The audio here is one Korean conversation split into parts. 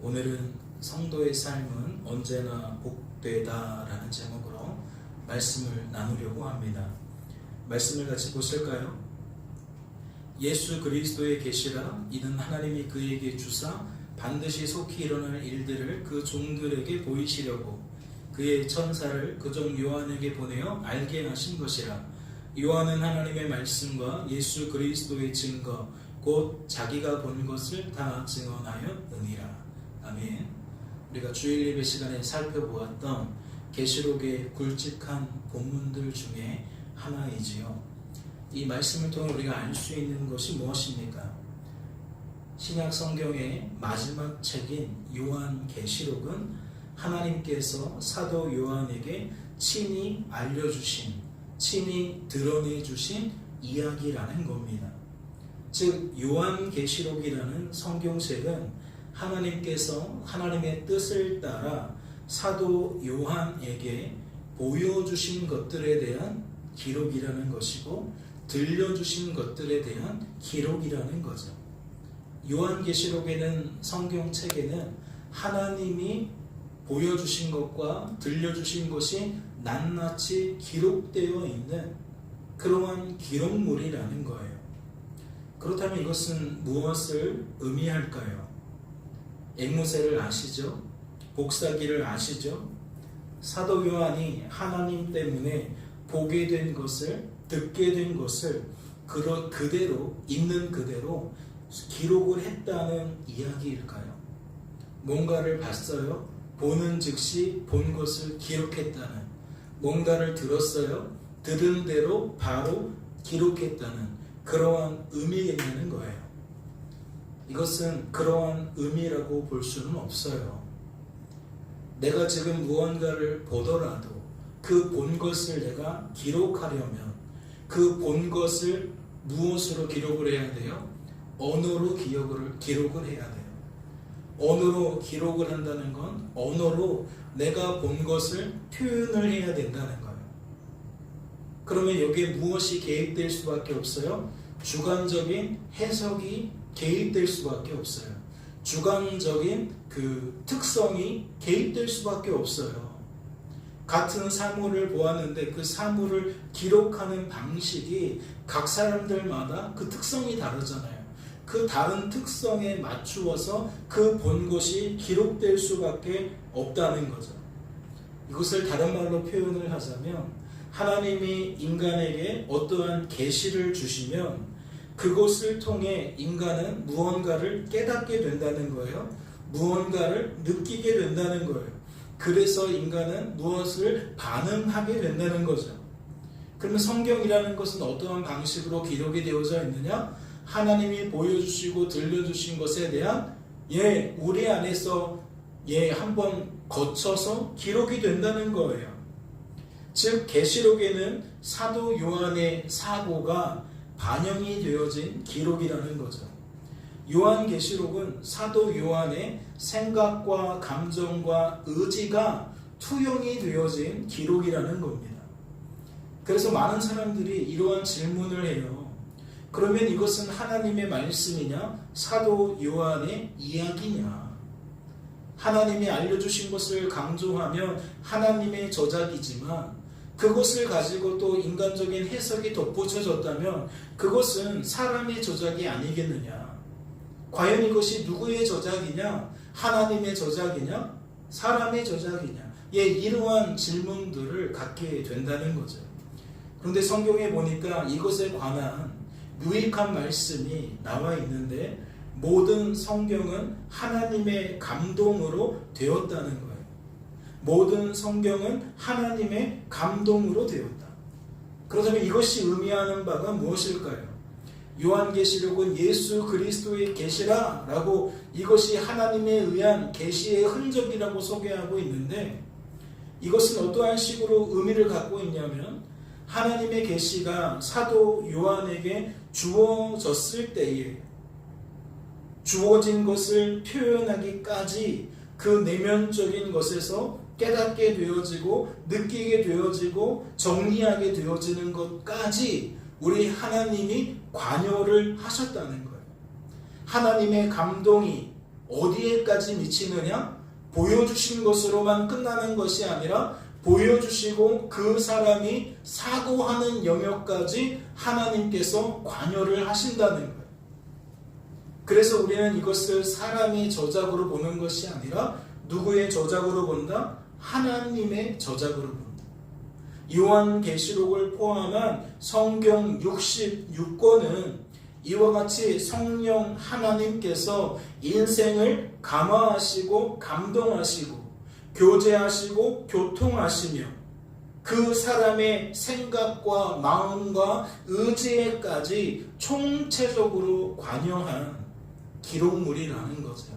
오늘은 성도의 삶은 언제나 복되다라는 제목으로 말씀을 나누려고 합니다. 말씀을 같이 보실까요? 예수 그리스도의 계시라 이는 하나님이 그에게 주사 반드시 속히 일어날 일들을 그 종들에게 보이시려고 그의 천사를 그 종 요한에게 보내어 알게 하신 것이라. 요한은 하나님의 말씀과 예수 그리스도의 증거 곧 자기가 본 것을 다 증언하였느니라. 아멘. 우리가 주일 예배 시간에 살펴보았던 계시록의 굵직한 본문들 중에 하나이지요. 이 말씀을 통해 우리가 알 수 있는 것이 무엇입니까? 신약 성경의 마지막 책인 요한계시록은 하나님께서 사도 요한에게 친히 알려주신, 친히 드러내주신 이야기라는 겁니다. 즉 요한계시록이라는 성경책은 하나님께서 하나님의 뜻을 따라 사도 요한에게 보여주신 것들에 대한 기록이라는 것이고 들려주신 것들에 대한 기록이라는 거죠. 요한계시록에는 성경책에는 하나님이 보여주신 것과 들려주신 것이 낱낱이 기록되어 있는 그러한 기록물이라는 거예요. 그렇다면 이것은 무엇을 의미할까요? 앵무새를 아시죠? 복사기를 아시죠? 사도 요한이 하나님 때문에 보게 된 것을, 듣게 된 것을 그대로, 있는 그대로 기록을 했다는 이야기일까요? 뭔가를 봤어요? 보는 즉시 본 것을 기록했다는, 뭔가를 들었어요? 들은 대로 바로 기록했다는 그러한 의미겠냐는 거예요. 이것은 그러한 의미라고 볼 수는 없어요. 내가 지금 무언가를 보더라도 그 본 것을 내가 기록하려면 그 본 것을 무엇으로 기록을 해야 돼요? 언어로 기록을 해야 돼요. 언어로 기록을 한다는 건 언어로 내가 본 것을 표현을 해야 된다는 거예요. 그러면 여기에 무엇이 개입될 수밖에 없어요? 주관적인 해석이 개입될 수밖에 없어요. 주관적인 그 특성이 개입될 수밖에 없어요. 같은 사물을 보았는데 그 사물을 기록하는 방식이 각 사람들마다 그 특성이 다르잖아요. 그 다른 특성에 맞추어서 그 본 것이 기록될 수밖에 없다는 거죠. 이것을 다른 말로 표현을 하자면 하나님이 인간에게 어떠한 계시를 주시면 그것을 통해 인간은 무언가를 깨닫게 된다는 거예요. 무언가를 느끼게 된다는 거예요. 그래서 인간은 무엇을 반응하게 된다는 거죠. 그러면 성경이라는 것은 어떠한 방식으로 기록이 되어져 있느냐? 하나님이 보여주시고 들려주신 것에 대한 우리 안에서 한번 거쳐서 기록이 된다는 거예요. 즉 계시록에는 사도 요한의 사고가 반영이 되어진 기록이라는 거죠. 요한계시록은 사도 요한의 생각과 감정과 의지가 투영이 되어진 기록이라는 겁니다. 그래서 많은 사람들이 이러한 질문을 해요. 그러면 이것은 하나님의 말씀이냐? 사도 요한의 이야기냐? 하나님이 알려주신 것을 강조하면 하나님의 저작이지만 그것을 가지고 또 인간적인 해석이 덧붙여졌다면 그것은 사람의 저작이 아니겠느냐? 과연 이것이 누구의 저작이냐? 하나님의 저작이냐? 사람의 저작이냐? 이러한 질문들을 갖게 된다는 거죠. 그런데 성경에 보니까 이것에 관한 유익한 말씀이 나와 있는데 모든 성경은 하나님의 감동으로 되었다는 거예요. 모든 성경은 하나님의 감동으로 되었다. 그렇다면 이것이 의미하는 바가 무엇일까요? 요한계시록은 예수 그리스도의 계시라 라고 이것이 하나님에 의한 계시의 흔적이라고 소개하고 있는데 이것은 어떠한 식으로 의미를 갖고 있냐면 하나님의 계시가 사도 요한에게 주어졌을 때에 주어진 것을 표현하기까지 그 내면적인 것에서 깨닫게 되어지고 느끼게 되어지고 정리하게 되어지는 것까지 우리 하나님이 관여를 하셨다는 거예요. 하나님의 감동이 어디에까지 미치느냐? 보여주신 것으로만 끝나는 것이 아니라 보여주시고 그 사람이 사고하는 영역까지 하나님께서 관여를 하신다는 거예요. 그래서 우리는 이것을 사람의 저작으로 보는 것이 아니라 누구의 저작으로 본다? 하나님의 저작으로 본다. 요한계시록을 포함한 성경 66권은 이와 같이 성령 하나님께서 인생을 감화하시고 감동하시고 교제하시고 교통하시며 그 사람의 생각과 마음과 의지에까지 총체적으로 관여한 기록물이라는 거죠.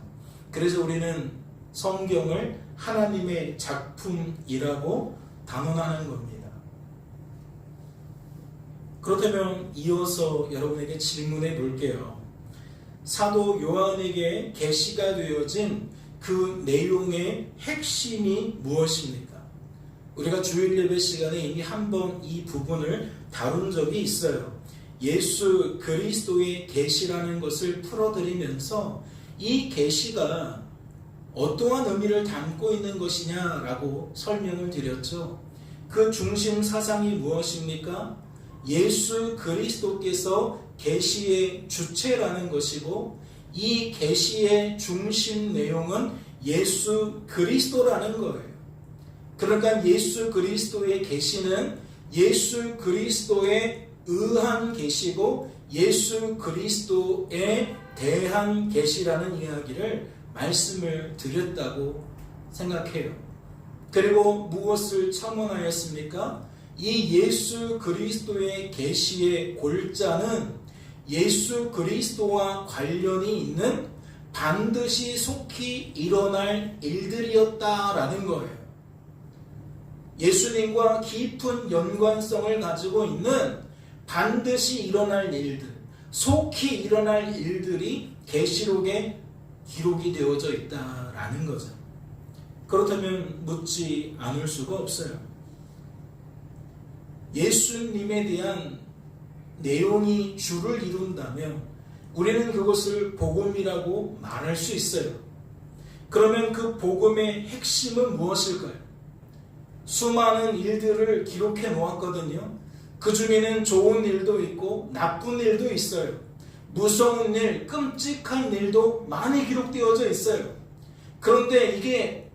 그래서 우리는 성경을 하나님의 작품이라고 단언하는 겁니다. 그렇다면 이어서 여러분에게 질문해 볼게요. 사도 요한에게 계시가 되어진 그 내용의 핵심이 무엇입니까? 우리가 주일 예배 시간에 이미 한번 이 부분을 다룬 적이 있어요. 예수 그리스도의 계시라는 것을 풀어드리면서 이 계시가 어떠한 의미를 담고 있는 것이냐라고 설명을 드렸죠. 그 중심 사상이 무엇입니까? 예수 그리스도께서 계시의 주체라는 것이고 이 계시의 중심 내용은 예수 그리스도라는 거예요. 그러니까 예수 그리스도의 계시는 예수 그리스도에 의한 계시고 예수 그리스도에 대한 계시라는 이야기를 말씀을 드렸다고 생각해요. 그리고 무엇을 첨언하였습니까? 이 예수 그리스도의 계시의 골자는 예수 그리스도와 관련이 있는 반드시 속히 일어날 일들이었다라는 거예요. 예수님과 깊은 연관성을 가지고 있는 반드시 일어날 일들, 속히 일어날 일들이 계시록에 기록이 되어져 있다라는 거죠. 그렇다면 묻지 않을 수가 없어요. 예수님에 대한 내용이 주를 이룬다면 우리는 그것을 복음이라고 말할 수 있어요. 그러면 그 복음의 핵심은 무엇일까요? 수많은 일들을 기록해 놓았거든요. 그 중에는 좋은 일도 있고 나쁜 일도 있어요. 무서운 일, 끔찍한 일도 많이 기록되어져 있어요. 그런데 이게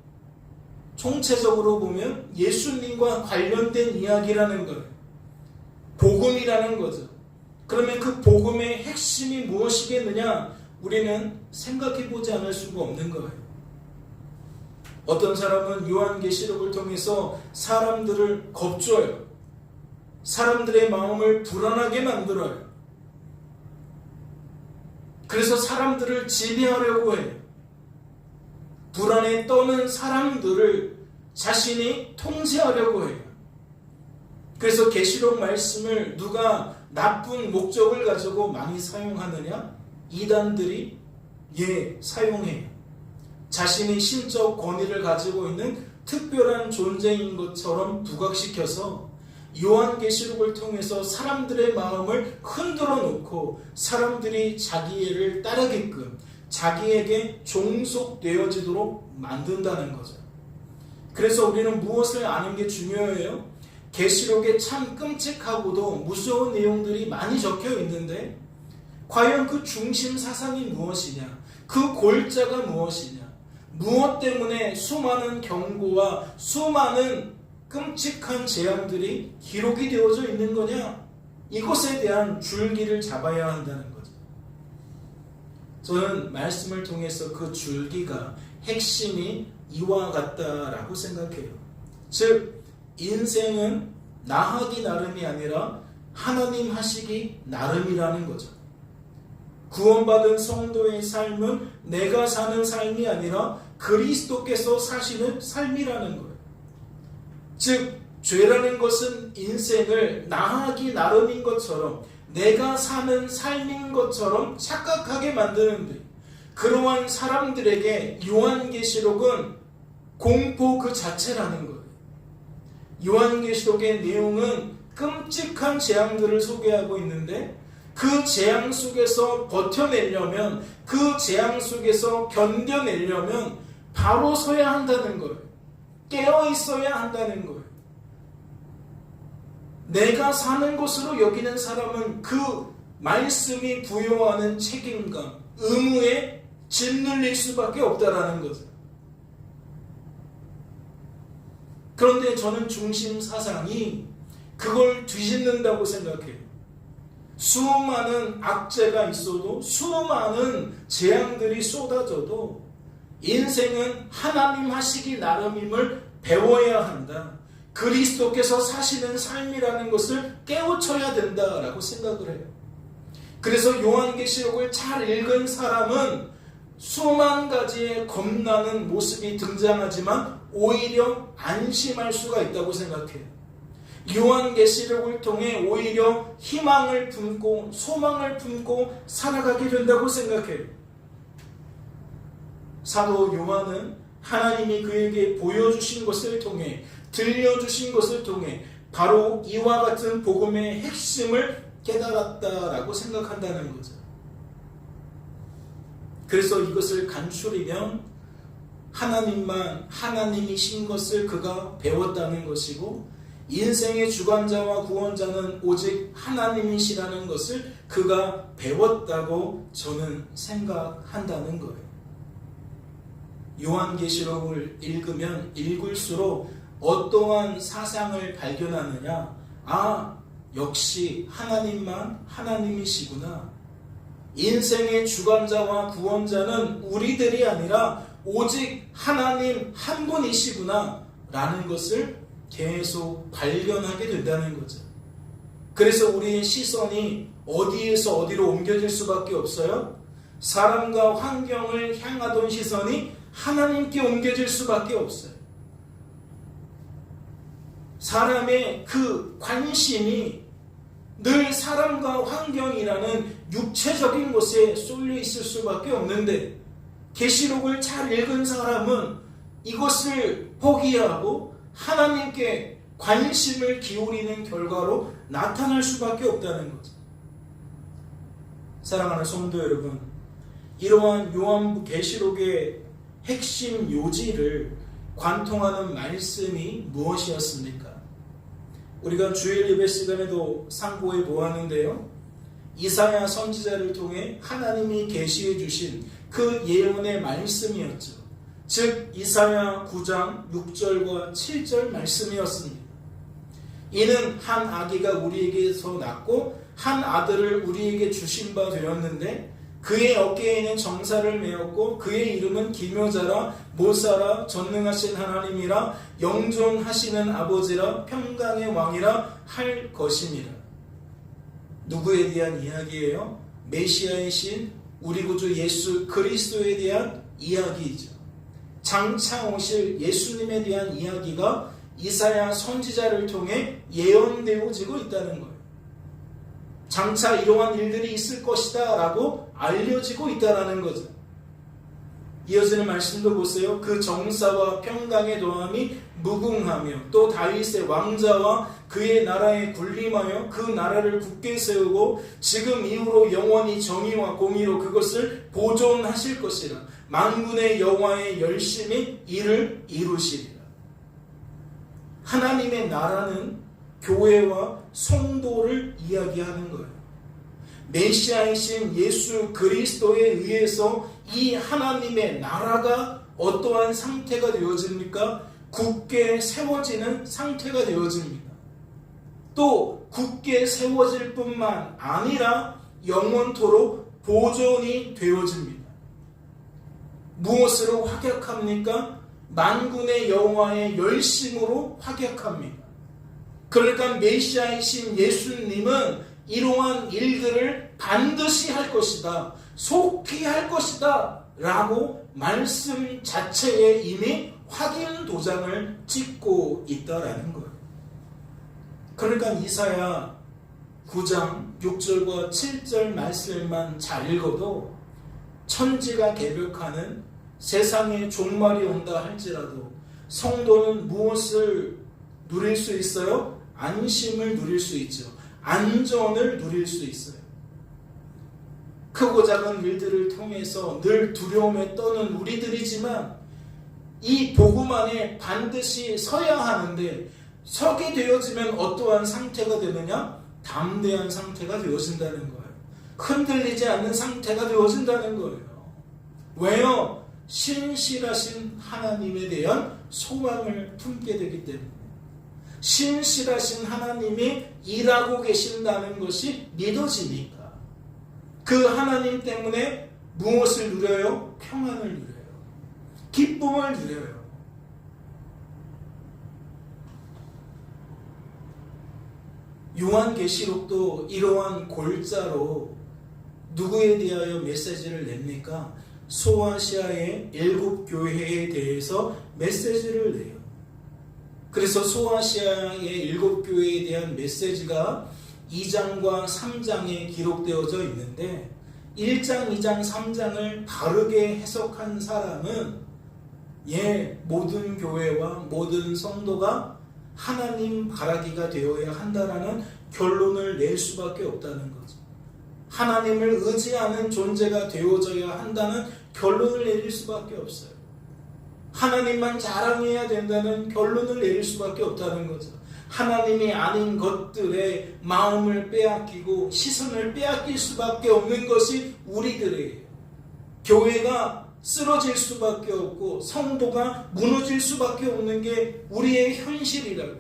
총체적으로 보면 예수님과 관련된 이야기라는 거예요. 복음이라는 거죠. 그러면 그 복음의 핵심이 무엇이겠느냐? 우리는 생각해 보지 않을 수가 없는 거예요. 어떤 사람은 요한계시록을 통해서 사람들을 겁줘요. 사람들의 마음을 불안하게 만들어요. 그래서 사람들을 지배하려고 해요. 불안에 떠는 사람들을 자신이 통제하려고 해요. 그래서 계시록 말씀을 누가 나쁜 목적을 가지고 많이 사용하느냐? 이단들이 사용해요. 자신이 신적 권위를 가지고 있는 특별한 존재인 것처럼 부각시켜서 요한계시록을 통해서 사람들의 마음을 흔들어 놓고 사람들이 자기를 따르게끔 자기에게 종속되어지도록 만든다는 거죠. 그래서 우리는 무엇을 아는 게 중요해요? 계시록에 참 끔찍하고도 무서운 내용들이 많이 적혀 있는데 과연 그 중심 사상이 무엇이냐? 그 골자가 무엇이냐? 무엇 때문에 수많은 경고와 수많은 끔찍한 재앙들이 기록이 되어져 있는 거냐? 이것에 대한 줄기를 잡아야 한다는 거죠. 저는 말씀을 통해서 그 줄기가 핵심이 이와 같다라고 생각해요. 즉 인생은 나 하기 나름이 아니라 하나님 하시기 나름이라는 거죠. 구원받은 성도의 삶은 내가 사는 삶이 아니라 그리스도께서 사시는 삶이라는 거예요. 즉 죄라는 것은 인생을 나 하기 나름인 것처럼 내가 사는 삶인 것처럼 착각하게 만드는데 그러한 사람들에게 요한계시록은 공포 그 자체라는 거예요. 요한계시록의 내용은 끔찍한 재앙들을 소개하고 있는데 그 재앙 속에서 버텨내려면, 그 재앙 속에서 견뎌내려면 바로 서야 한다는 거예요. 깨어 있어야 한다는 거예요. 내가 사는 것으로 여기는 사람은 그 말씀이 부여하는 책임감, 의무에 짓눌릴 수밖에 없다라는 거죠. 그런데 저는 중심 사상이 그걸 뒤집는다고 생각해요. 수많은 악재가 있어도, 수많은 재앙들이 쏟아져도 인생은 하나님 하시기 나름임을 배워야 한다. 그리스도께서 사시는 삶이라는 것을 깨우쳐야 된다라고 생각을 해요. 그래서 요한계시록을 잘 읽은 사람은 수만 가지의 겁나는 모습이 등장하지만 오히려 안심할 수가 있다고 생각해요. 요한계시록을 통해 오히려 희망을 품고 소망을 품고 살아가게 된다고 생각해요. 사도 요한은 하나님이 그에게 보여주신 것을 통해, 들려주신 것을 통해 바로 이와 같은 복음의 핵심을 깨달았다라고 생각한다는 거죠. 그래서 이것을 간추리면 하나님만 하나님이신 것을 그가 배웠다는 것이고, 인생의 주관자와 구원자는 오직 하나님이시라는 것을 그가 배웠다고 저는 생각한다는 거예요. 요한계시록을 읽으면 읽을수록 어떠한 사상을 발견하느냐? 아, 역시 하나님만 하나님이시구나. 인생의 주관자와 구원자는 우리들이 아니라 오직 하나님 한 분이시구나 라는 것을 계속 발견하게 된다는 거죠. 그래서 우리의 시선이 어디에서 어디로 옮겨질 수밖에 없어요. 사람과 환경을 향하던 시선이 하나님께 옮겨질 수밖에 없어요. 사람의 그 관심이 늘 사람과 환경이라는 육체적인 것에 쏠려 있을 수밖에 없는데, 계시록을 잘 읽은 사람은 이것을 포기하고 하나님께 관심을 기울이는 결과로 나타날 수밖에 없다는 거죠. 사랑하는 성도 여러분, 이러한 요한 계시록의 핵심 요지를 관통하는 말씀이 무엇이었습니까? 우리가 주일 예배 시간에도 상고해 보았는데요, 이사야 선지자를 통해 하나님이 계시해 주신 그 예언의 말씀이었죠. 즉 이사야 9장 6절과 7절 말씀이었습니다. 이는 한 아기가 우리에게서 낳고 한 아들을 우리에게 주신 바 되었는데, 그의 어깨에는 정사를 메었고 그의 이름은 기묘자라, 모사라, 전능하신 하나님이라, 영존하시는 아버지라, 평강의 왕이라 할 것이니라. 누구에 대한 이야기예요? 메시아의 신 우리 구주 예수 그리스도에 대한 이야기이죠. 장차 오실 예수님에 대한 이야기가 이사야 선지자를 통해 예언되어지고 있다는 거예요. 장차 이러한 일들이 있을 것이다 라고 알려지고 있다는 거죠. 이어지는 말씀도 보세요. 그 정사와 평강의 도함이 무궁하며 또 다윗의 왕자와 그의 나라에 군림하여 그 나라를 굳게 세우고 지금 이후로 영원히 정의와 공의로 그것을 보존하실 것이라. 만군의 여호와의 열심히 이를 이루시리라. 하나님의 나라는 교회와 성도를 이야기하는 거예요. 메시아이신 예수 그리스도에 의해서 이 하나님의 나라가 어떠한 상태가 되어집니까? 굳게 세워지는 상태가 되어집니다. 또 굳게 세워질 뿐만 아니라 영원토록 보존이 되어집니다. 무엇으로 확약합니까? 만군의 여호와의 열심으로 확약합니다. 그러니까 메시아이신 예수님은 이러한 일들을 반드시 할 것이다, 속히 할 것이다 라고 말씀 자체에 이미 확인 도장을 찍고 있다라는 거예요. 그러니까 이사야 9장 6절과 7절 말씀만 잘 읽어도 천지가 개벽하는 세상의 종말이 온다 할지라도 성도는 무엇을 누릴 수 있어요? 안심을 누릴 수 있죠. 안전을 누릴 수 있어요. 크고 작은 일들을 통해서 늘 두려움에 떠는 우리들이지만 이 복음 안에 반드시 서야 하는데 서게 되어지면 어떠한 상태가 되느냐? 담대한 상태가 되어진다는 거예요. 흔들리지 않는 상태가 되어진다는 거예요. 왜요? 신실하신 하나님에 대한 소망을 품게 되기 때문에. 신실하신 하나님이 일하고 계신다는 것이 믿어지니까. 그 하나님 때문에 무엇을 누려요? 평안을 누려요. 기쁨을 누려요. 요한계시록도 이러한 골자로 누구에 대하여 메시지를 냅니까? 소아시아의 7교회에 대해서 메시지를 내요. 그래서 소아시아의 7교회에 대한 메시지가 2장과 3장에 기록되어져 있는데 1장, 2장, 3장을 바르게 해석한 사람은 모든 교회와 모든 성도가 하나님 바라기가 되어야 한다라는 결론을 낼 수밖에 없다는 거죠. 하나님을 의지하는 존재가 되어져야 한다는 결론을 내릴 수밖에 없어요. 하나님만 자랑해야 된다는 결론을 내릴 수밖에 없다는 거죠. 하나님이 아닌 것들에 마음을 빼앗기고 시선을 빼앗길 수밖에 없는 것이 우리들이에요. 교회가 쓰러질 수밖에 없고 성도가 무너질 수밖에 없는 게 우리의 현실이라고.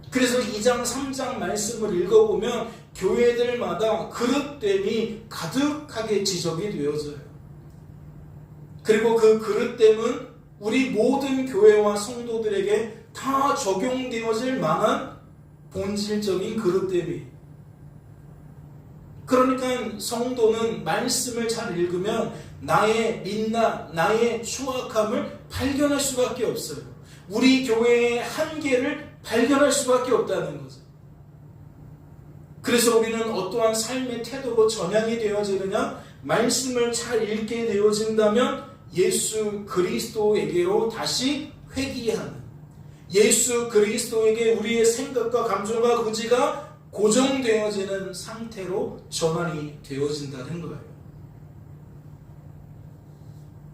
그래서 2장 3장 말씀을 읽어보면 교회들마다 그릇됨이 가득하게 지적이 되어져요. 그리고 그 그릇됨은 우리 모든 교회와 성도들에게 다 적용되어질 만한 본질적인 그릇됨이. 그러니까 성도는 말씀을 잘 읽으면 나의 민낯, 나의 추악함을 발견할 수밖에 없어요. 우리 교회의 한계를 발견할 수밖에 없다는 거죠. 그래서 우리는 어떠한 삶의 태도로 전향이 되어지느냐? 말씀을 잘 읽게 되어진다면 예수 그리스도에게로 다시 회귀하는, 예수 그리스도에게 우리의 생각과 감정과 의지가 고정되어지는 상태로 전환이 되어진다는 거예요.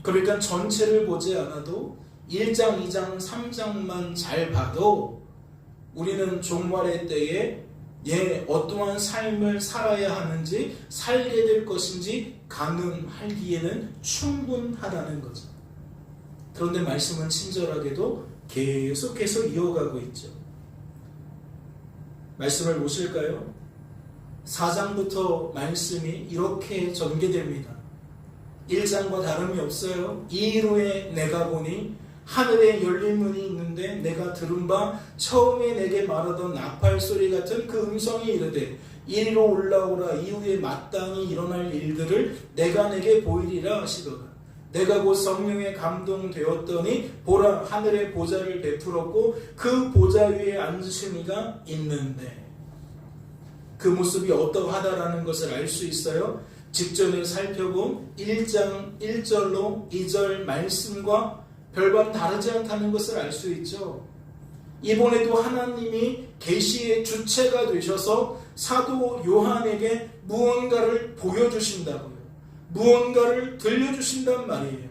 그러니까 전체를 보지 않아도 1장, 2장, 3장만 잘 봐도 우리는 종말의 때에 어떠한 삶을 살아야 하는지, 살게 될 것인지 가늠하기에는 충분하다는 거죠. 그런데 말씀은 친절하게도 계속해서 이어가고 있죠. 말씀을 보실까요? 4장부터 말씀이 이렇게 전개됩니다. 1장과 다름이 없어요. 이후에 내가 보니 하늘에 열린 문이 있는데 내가 들은 바 처음에 내게 말하던 나팔 소리 같은 그 음성이 이르되 이리로 올라오라. 이후에 마땅히 일어날 일들을 내가 내게 보이리라 하시더라. 내가 곧 성령에 감동되었더니 보라, 하늘의 보좌를 베풀었고 그 보좌 위에 앉으신 이가 있는데, 그 모습이 어떠하다라는 것을 알 수 있어요. 직전에 살펴본 1장 1절로 2절 말씀과 별반 다르지 않다는 것을 알 수 있죠. 이번에도 하나님이 계시의 주체가 되셔서 사도 요한에게 무언가를 보여주신다고요. 무언가를 들려주신단 말이에요.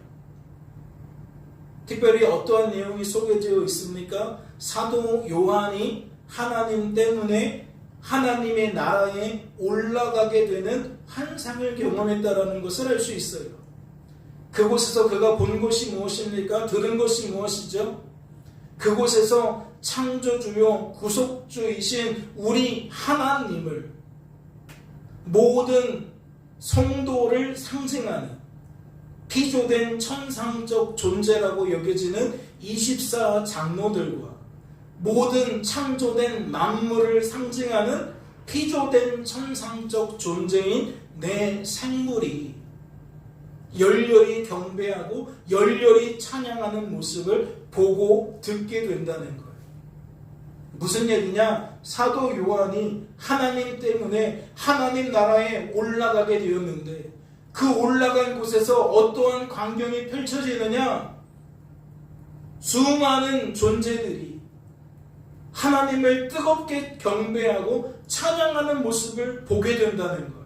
특별히 어떠한 내용이 소개되어 있습니까? 사도 요한이 하나님 때문에 하나님의 나라에 올라가게 되는 환상을 경험했다라는 것을 알 수 있어요. 그곳에서 그가 본 것이 무엇입니까? 들은 것이 무엇이죠? 그곳에서 창조주요 구속주이신 우리 하나님을, 모든 성도를 상징하는 피조된 천상적 존재라고 여겨지는 24장로들과 모든 창조된 만물을 상징하는 피조된 천상적 존재인 내 생물이 열렬히 경배하고 열렬히 찬양하는 모습을 보고 듣게 된다는 거예요. 무슨 얘기냐? 사도 요한이 하나님 때문에 하나님 나라에 올라가게 되었는데 그 올라간 곳에서 어떠한 광경이 펼쳐지느냐? 수많은 존재들이 하나님을 뜨겁게 경배하고 찬양하는 모습을 보게 된다는 거예요.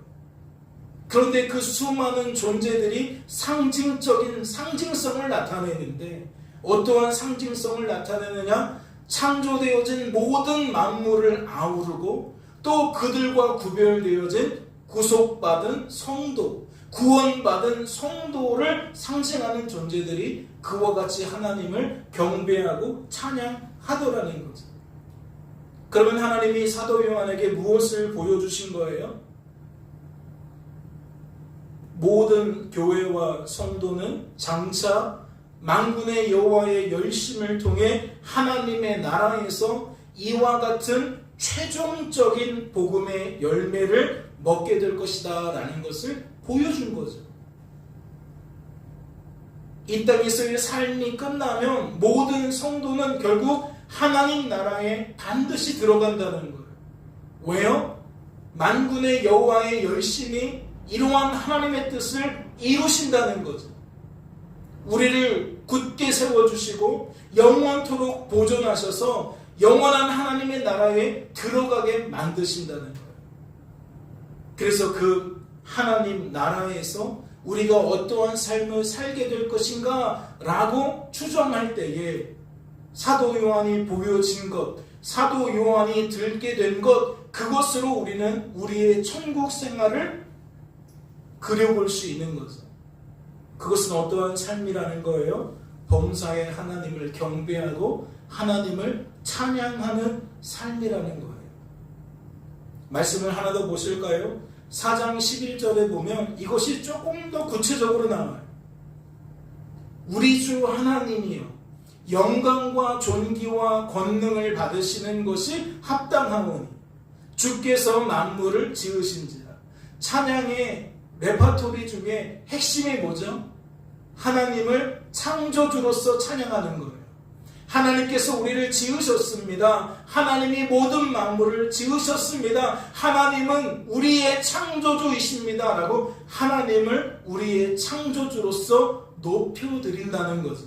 그런데 그 수많은 존재들이 상징성을 나타내는데 어떠한 상징성을 나타내느냐? 창조되어진 모든 만물을 아우르고 또 그들과 구별되어진 구속받은 성도, 구원받은 성도를 상징하는 존재들이 그와 같이 하나님을 경배하고 찬양하더라는 거죠. 그러면 하나님이 사도 요한에게 무엇을 보여주신 거예요? 모든 교회와 성도는 장차 만군의 여호와의 열심을 통해 하나님의 나라에서 이와 같은 최종적인 복음의 열매를 먹게 될 것이다 라는 것을 보여준 거죠. 이 땅에서의 삶이 끝나면 모든 성도는 결국 하나님 나라에 반드시 들어간다는 거예요. 왜요? 만군의 여호와의 열심이 이러한 하나님의 뜻을 이루신다는 거죠. 우리를 굳게 세워주시고 영원토록 보존하셔서 영원한 하나님의 나라에 들어가게 만드신다는 거예요. 그래서 그 하나님 나라에서 우리가 어떠한 삶을 살게 될 것인가 라고 추정할 때에 사도 요한이 보여진 것, 사도 요한이 들게 된 것, 그것으로 우리는 우리의 천국 생활을 그려볼 수 있는 거죠. 그것은 어떠한 삶이라는 거예요? 범사에 하나님을 경배하고 하나님을 찬양하는 삶이라는 거예요. 말씀을 하나 더 보실까요? 4장 11절에 보면 이것이 조금 더 구체적으로 나와요. 우리 주 하나님이여 영광과 존귀와 권능을 받으시는 것이 합당하오니 주께서 만물을 지으신지라. 찬양의 레파토리 중에 핵심이 뭐죠? 하나님을 창조주로서 찬양하는 거예요. 하나님께서 우리를 지으셨습니다. 하나님이 모든 만물을 지으셨습니다. 하나님은 우리의 창조주이십니다. 라고 하나님을 우리의 창조주로서 높여드린다는 거죠.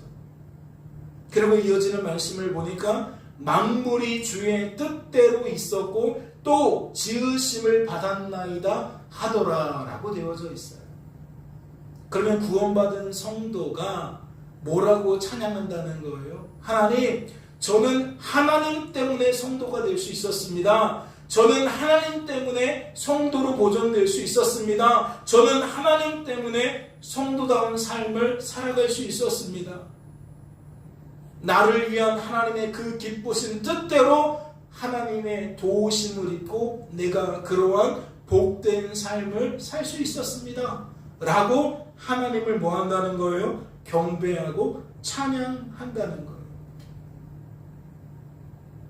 그리고 이어지는 말씀을 보니까 만물이 주의 뜻대로 있었고 또 지으심을 받았나이다 하더라 라고 되어져 있어요. 그러면 구원받은 성도가 뭐라고 찬양한다는 거예요? 하나님, 저는 하나님 때문에 성도가 될 수 있었습니다. 저는 하나님 때문에 성도로 보존될 수 있었습니다. 저는 하나님 때문에 성도다운 삶을 살아갈 수 있었습니다. 나를 위한 하나님의 그 기쁘신 뜻대로 하나님의 도우심을 입고 내가 그러한 복된 삶을 살 수 있었습니다. 라고 하나님을 뭐 한다는 거예요? 경배하고 찬양한다는 거예요.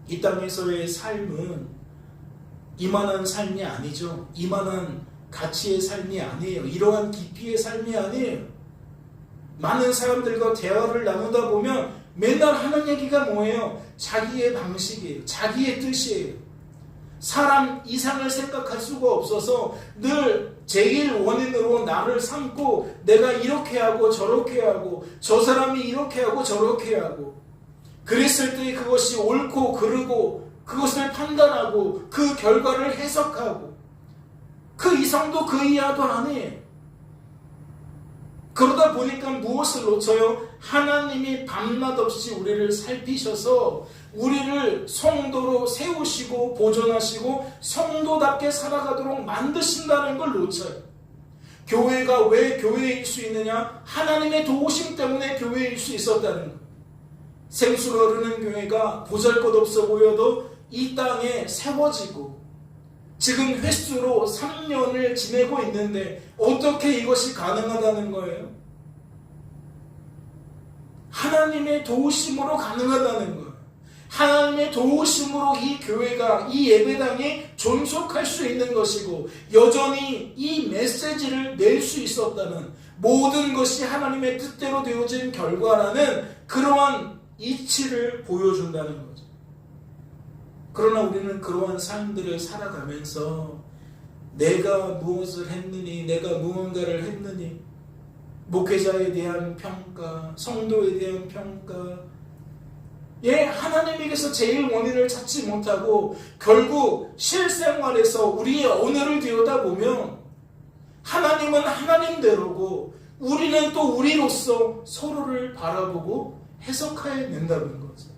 이 땅에서의 삶은 이만한 삶이 아니죠. 이만한 가치의 삶이 아니에요. 이러한 깊이의 삶이 아니에요. 많은 사람들과 대화를 나누다 보면 맨날 하는 얘기가 뭐예요? 자기의 방식이에요. 자기의 뜻이에요. 사람 이상을 생각할 수가 없어서 늘 제일 원인으로 나를 삼고 내가 이렇게 하고 저렇게 하고 저 사람이 이렇게 하고 저렇게 하고 그랬을 때 그것이 옳고 그르고 그것을 판단하고 그 결과를 해석하고 그 이상도 그 이하도 안 해. 그러다 보니까 무엇을 놓쳐요? 하나님이 밤낮 없이 우리를 살피셔서 우리를 성도로 세우시고 보존하시고 성도답게 살아가도록 만드신다는 걸 놓쳐요. 교회가 왜 교회일 수 있느냐? 하나님의 도우심 때문에 교회일 수 있었다는 거예요. 생수가 흐르는 교회가 보잘것없어 보여도 이 땅에 세워지고 지금 횟수로 3년을 지내고 있는데 어떻게 이것이 가능하다는 거예요? 하나님의 도우심으로 가능하다는 거예요. 하나님의 도우심으로 이 교회가, 이 예배당이 존속할 수 있는 것이고 여전히 이 메시지를 낼 수 있었다는, 모든 것이 하나님의 뜻대로 되어진 결과라는 그러한 이치를 보여준다는 거죠. 그러나 우리는 그러한 삶들을 살아가면서 내가 무엇을 했느니, 내가 무언가를 했느니, 목회자에 대한 평가, 성도에 대한 평가, 하나님에게서 제일 원인을 찾지 못하고 결국 실생활에서 우리의 언어를 들여다보면 하나님은 하나님대로고 우리는 또 우리로서 서로를 바라보고 해석해야 된다는 거죠.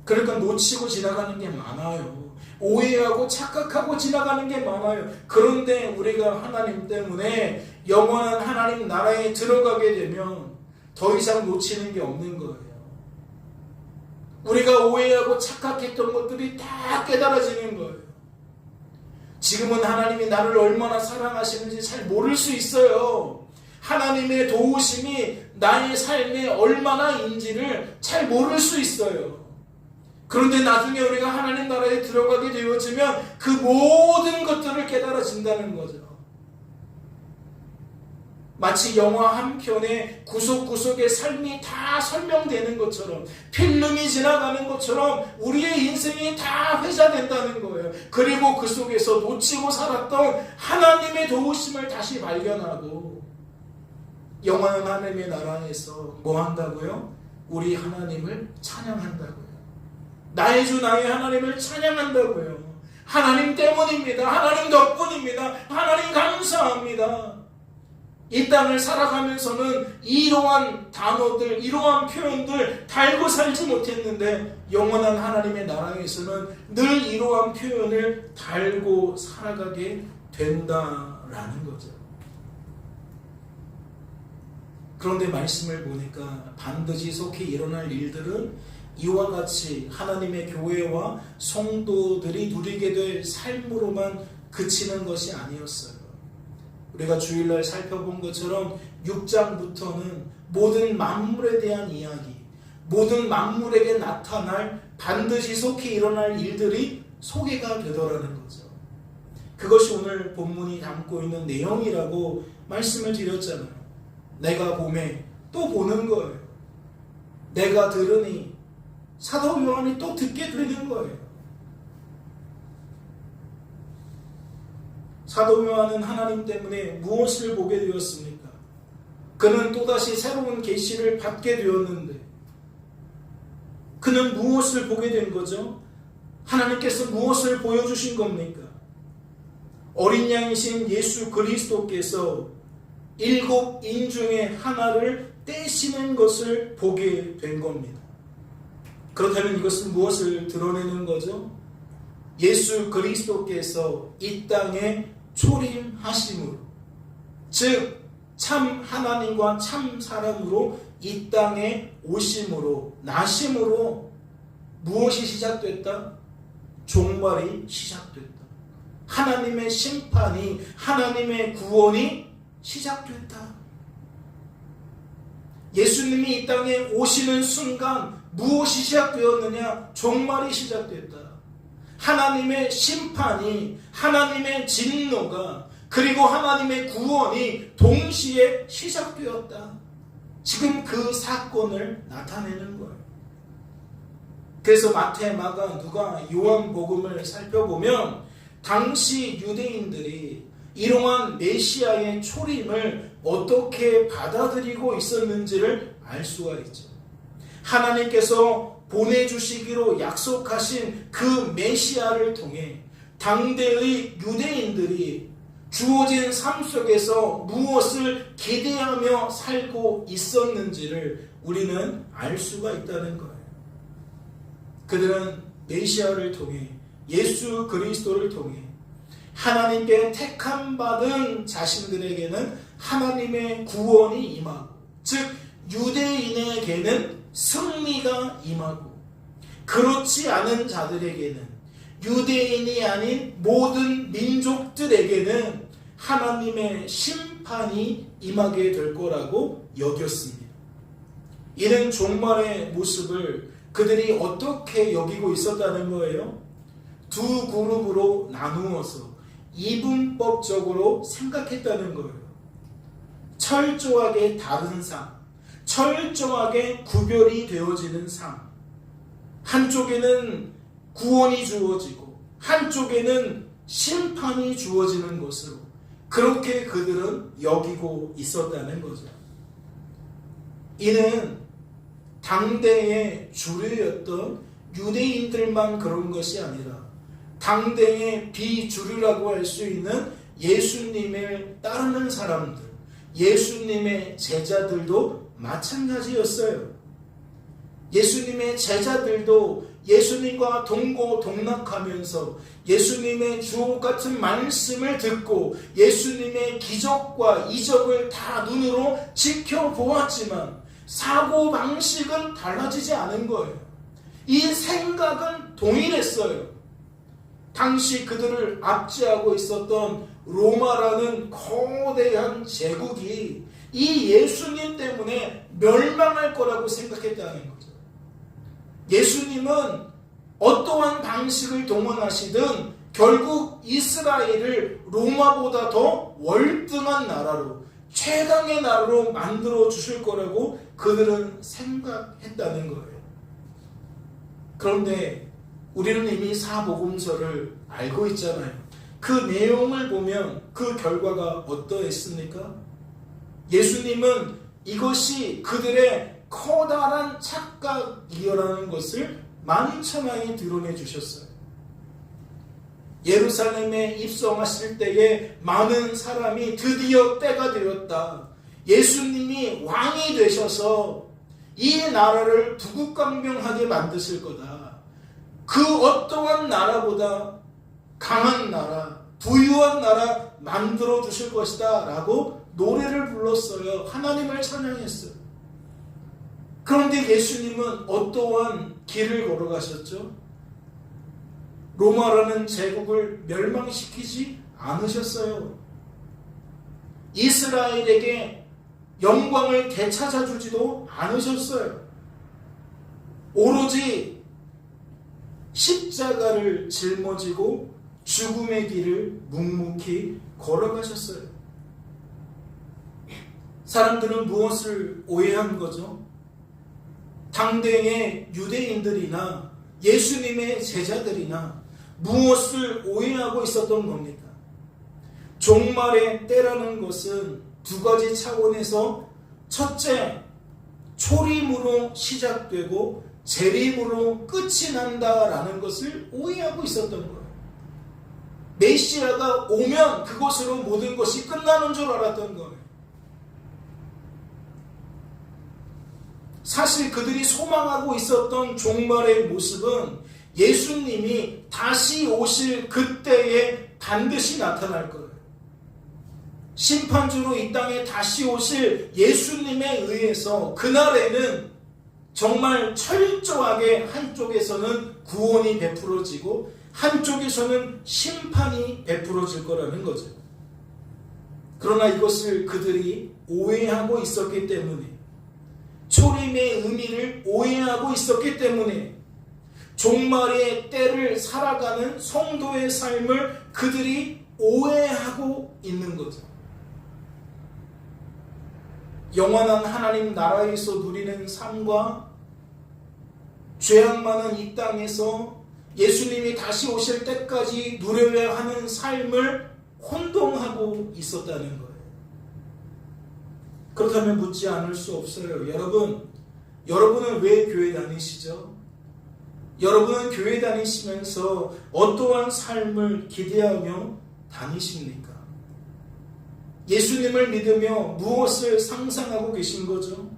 그러니까 놓치고 지나가는 게 많아요. 오해하고 착각하고 지나가는 게 많아요. 그런데 우리가 하나님 때문에 영원한 하나님 나라에 들어가게 되면 더 이상 놓치는 게 없는 거예요. 우리가 오해하고 착각했던 것들이 다 깨달아지는 거예요. 지금은 하나님이 나를 얼마나 사랑하시는지 잘 모를 수 있어요. 하나님의 도우심이 나의 삶에 얼마나인지를 잘 모를 수 있어요. 그런데 나중에 우리가 하나님 나라에 들어가게 되어지면 그 모든 것들을 깨달아진다는 거죠. 마치 영화 한 편에 구석구석의 삶이 다 설명되는 것처럼, 필름이 지나가는 것처럼 우리의 인생이 다 회자된다는 거예요. 그리고 그 속에서 놓치고 살았던 하나님의 도우심을 다시 발견하고 영원한 하나님의 나라에서 뭐 한다고요? 우리 하나님을 찬양한다고요. 나의 주 나의 하나님을 찬양한다고요. 하나님 때문입니다. 하나님 덕분입니다. 하나님 감사합니다. 이 땅을 살아가면서는 이러한 단어들, 이러한 표현들 달고 살지 못했는데 영원한 하나님의 나라에서는 늘 이러한 표현을 달고 살아가게 된다라는 거죠. 그런데 말씀을 보니까 반드시 속히 일어날 일들은 이와 같이 하나님의 교회와 성도들이 누리게 될 삶으로만 그치는 것이 아니었어요. 우리가 주일날 살펴본 것처럼 6장부터는 모든 만물에 대한 이야기, 모든 만물에게 나타날 반드시 속히 일어날 일들이 소개가 되더라는 거죠. 그것이 오늘 본문이 담고 있는 내용이라고 말씀을 드렸잖아요. 내가 보매 또 보는 거예요. 내가 들으니 사도 요한이 또 듣게 되는 거예요. 사도 요한은 하나님 때문에 무엇을 보게 되었습니까? 그는 또다시 새로운 계시를 받게 되었는데 그는 무엇을 보게 된 거죠? 하나님께서 무엇을 보여주신 겁니까? 어린 양이신 예수 그리스도께서 7인 중에 하나를 떼시는 것을 보게 된 겁니다. 그렇다면 이것은 무엇을 드러내는 거죠? 예수 그리스도께서 이 땅에 초림하심으로, 즉 참 하나님과 참 사람으로 이 땅에 오심으로, 나심으로 무엇이 시작됐다? 종말이 시작됐다. 하나님의 심판이, 하나님의 구원이 시작됐다. 예수님이 이 땅에 오시는 순간 무엇이 시작되었느냐? 종말이 시작됐다. 하나님의 심판이, 하나님의 진노가, 그리고 하나님의 구원이 동시에 시작되었다. 지금 그 사건을 나타내는 거예요. 그래서 마태, 마가, 누가, 요한복음을 살펴보면 당시 유대인들이 이러한 메시아의 초림을 어떻게 받아들이고 있었는지를 알 수가 있죠. 하나님께서 보내주시기로 약속하신 그 메시아를 통해 당대의 유대인들이 주어진 삶 속에서 무엇을 기대하며 살고 있었는지를 우리는 알 수가 있다는 거예요. 그들은 메시아를 통해, 예수 그리스도를 통해 하나님께 택함받은 자신들에게는 하나님의 구원이 임하고, 즉 유대인에게는 승리가 임하고, 그렇지 않은 자들에게는, 유대인이 아닌 모든 민족들에게는 하나님의 심판이 임하게 될 거라고 여겼습니다. 이는 종말의 모습을 그들이 어떻게 여기고 있었다는 거예요? 두 그룹으로 나누어서 이분법적으로 생각했다는 거예요. 철저하게 다른 삶, 철저하게 구별이 되어지는 삶. 한쪽에는 구원이 주어지고 한쪽에는 심판이 주어지는 것으로 그렇게 그들은 여기고 있었다는 거죠. 이는 당대의 주류였던 유대인들만 그런 것이 아니라 당대의 비주류라고 할 수 있는 예수님을 따르는 사람들, 예수님의 제자들도 마찬가지였어요. 예수님의 제자들도 예수님과 동고동락하면서 예수님의 주옥 같은 말씀을 듣고 예수님의 기적과 이적을 다 눈으로 지켜보았지만 사고방식은 달라지지 않은 거예요. 이 생각은 동일했어요. 당시 그들을 압제하고 있었던 로마라는 거대한 제국이 이 예수님 때문에 멸망할 거라고 생각했다는 거죠. 예수님은 어떠한 방식을 동원하시든 결국 이스라엘을 로마보다 더 월등한 나라로, 최강의 나라로 만들어 주실 거라고 그들은 생각했다는 거예요. 그런데 우리는 이미 사복음서를 알고 있잖아요. 그 내용을 보면 그 결과가 어떠했습니까? 예수님은 이것이 그들의 커다란 착각이라는 것을 만천하에 드러내 주셨어요. 예루살렘에 입성하실 때에 많은 사람이 드디어 때가 되었다. 예수님이 왕이 되셔서 이 나라를 부국강병하게 만드실 거다. 그 어떠한 나라보다 강한 나라, 부유한 나라 만들어 주실 것이다 라고 노래를 불렀어요. 하나님을 찬양했어요. 그런데 예수님은 어떠한 길을 걸어가셨죠? 로마라는 제국을 멸망시키지 않으셨어요. 이스라엘에게 영광을 되찾아주지도 않으셨어요. 오로지 십자가를 짊어지고 죽음의 길을 묵묵히 걸어가셨어요. 사람들은 무엇을 오해한 거죠? 당대의 유대인들이나 예수님의 제자들이나 무엇을 오해하고 있었던 겁니까? 종말의 때라는 것은 두 가지 차원에서 첫째, 초림으로 시작되고 재림으로 끝이 난다라는 것을 오해하고 있었던 거예요. 메시아가 오면 그것으로 모든 것이 끝나는 줄 알았던 거예요. 사실 그들이 소망하고 있었던 종말의 모습은 예수님이 다시 오실 그때에 반드시 나타날 거예요. 심판주로 이 땅에 다시 오실 예수님에 의해서 그날에는 정말 철저하게 한쪽에서는 구원이 베풀어지고 한쪽에서는 심판이 베풀어질 거라는 거죠. 그러나 이것을 그들이 오해하고 있었기 때문에, 초림의 의미를 오해하고 있었기 때문에 종말의 때를 살아가는 성도의 삶을 그들이 오해하고 있는 거죠. 영원한 하나님 나라에서 누리는 삶과 죄악 많은 이 땅에서 예수님이 다시 오실 때까지 누려야 하는 삶을 혼동하고 있었다는 거예요. 그렇다면 묻지 않을 수 없어요. 여러분은 왜 교회 다니시죠? 여러분은 교회 다니시면서 어떠한 삶을 기대하며 다니십니까? 예수님을 믿으며 무엇을 상상하고 계신 거죠?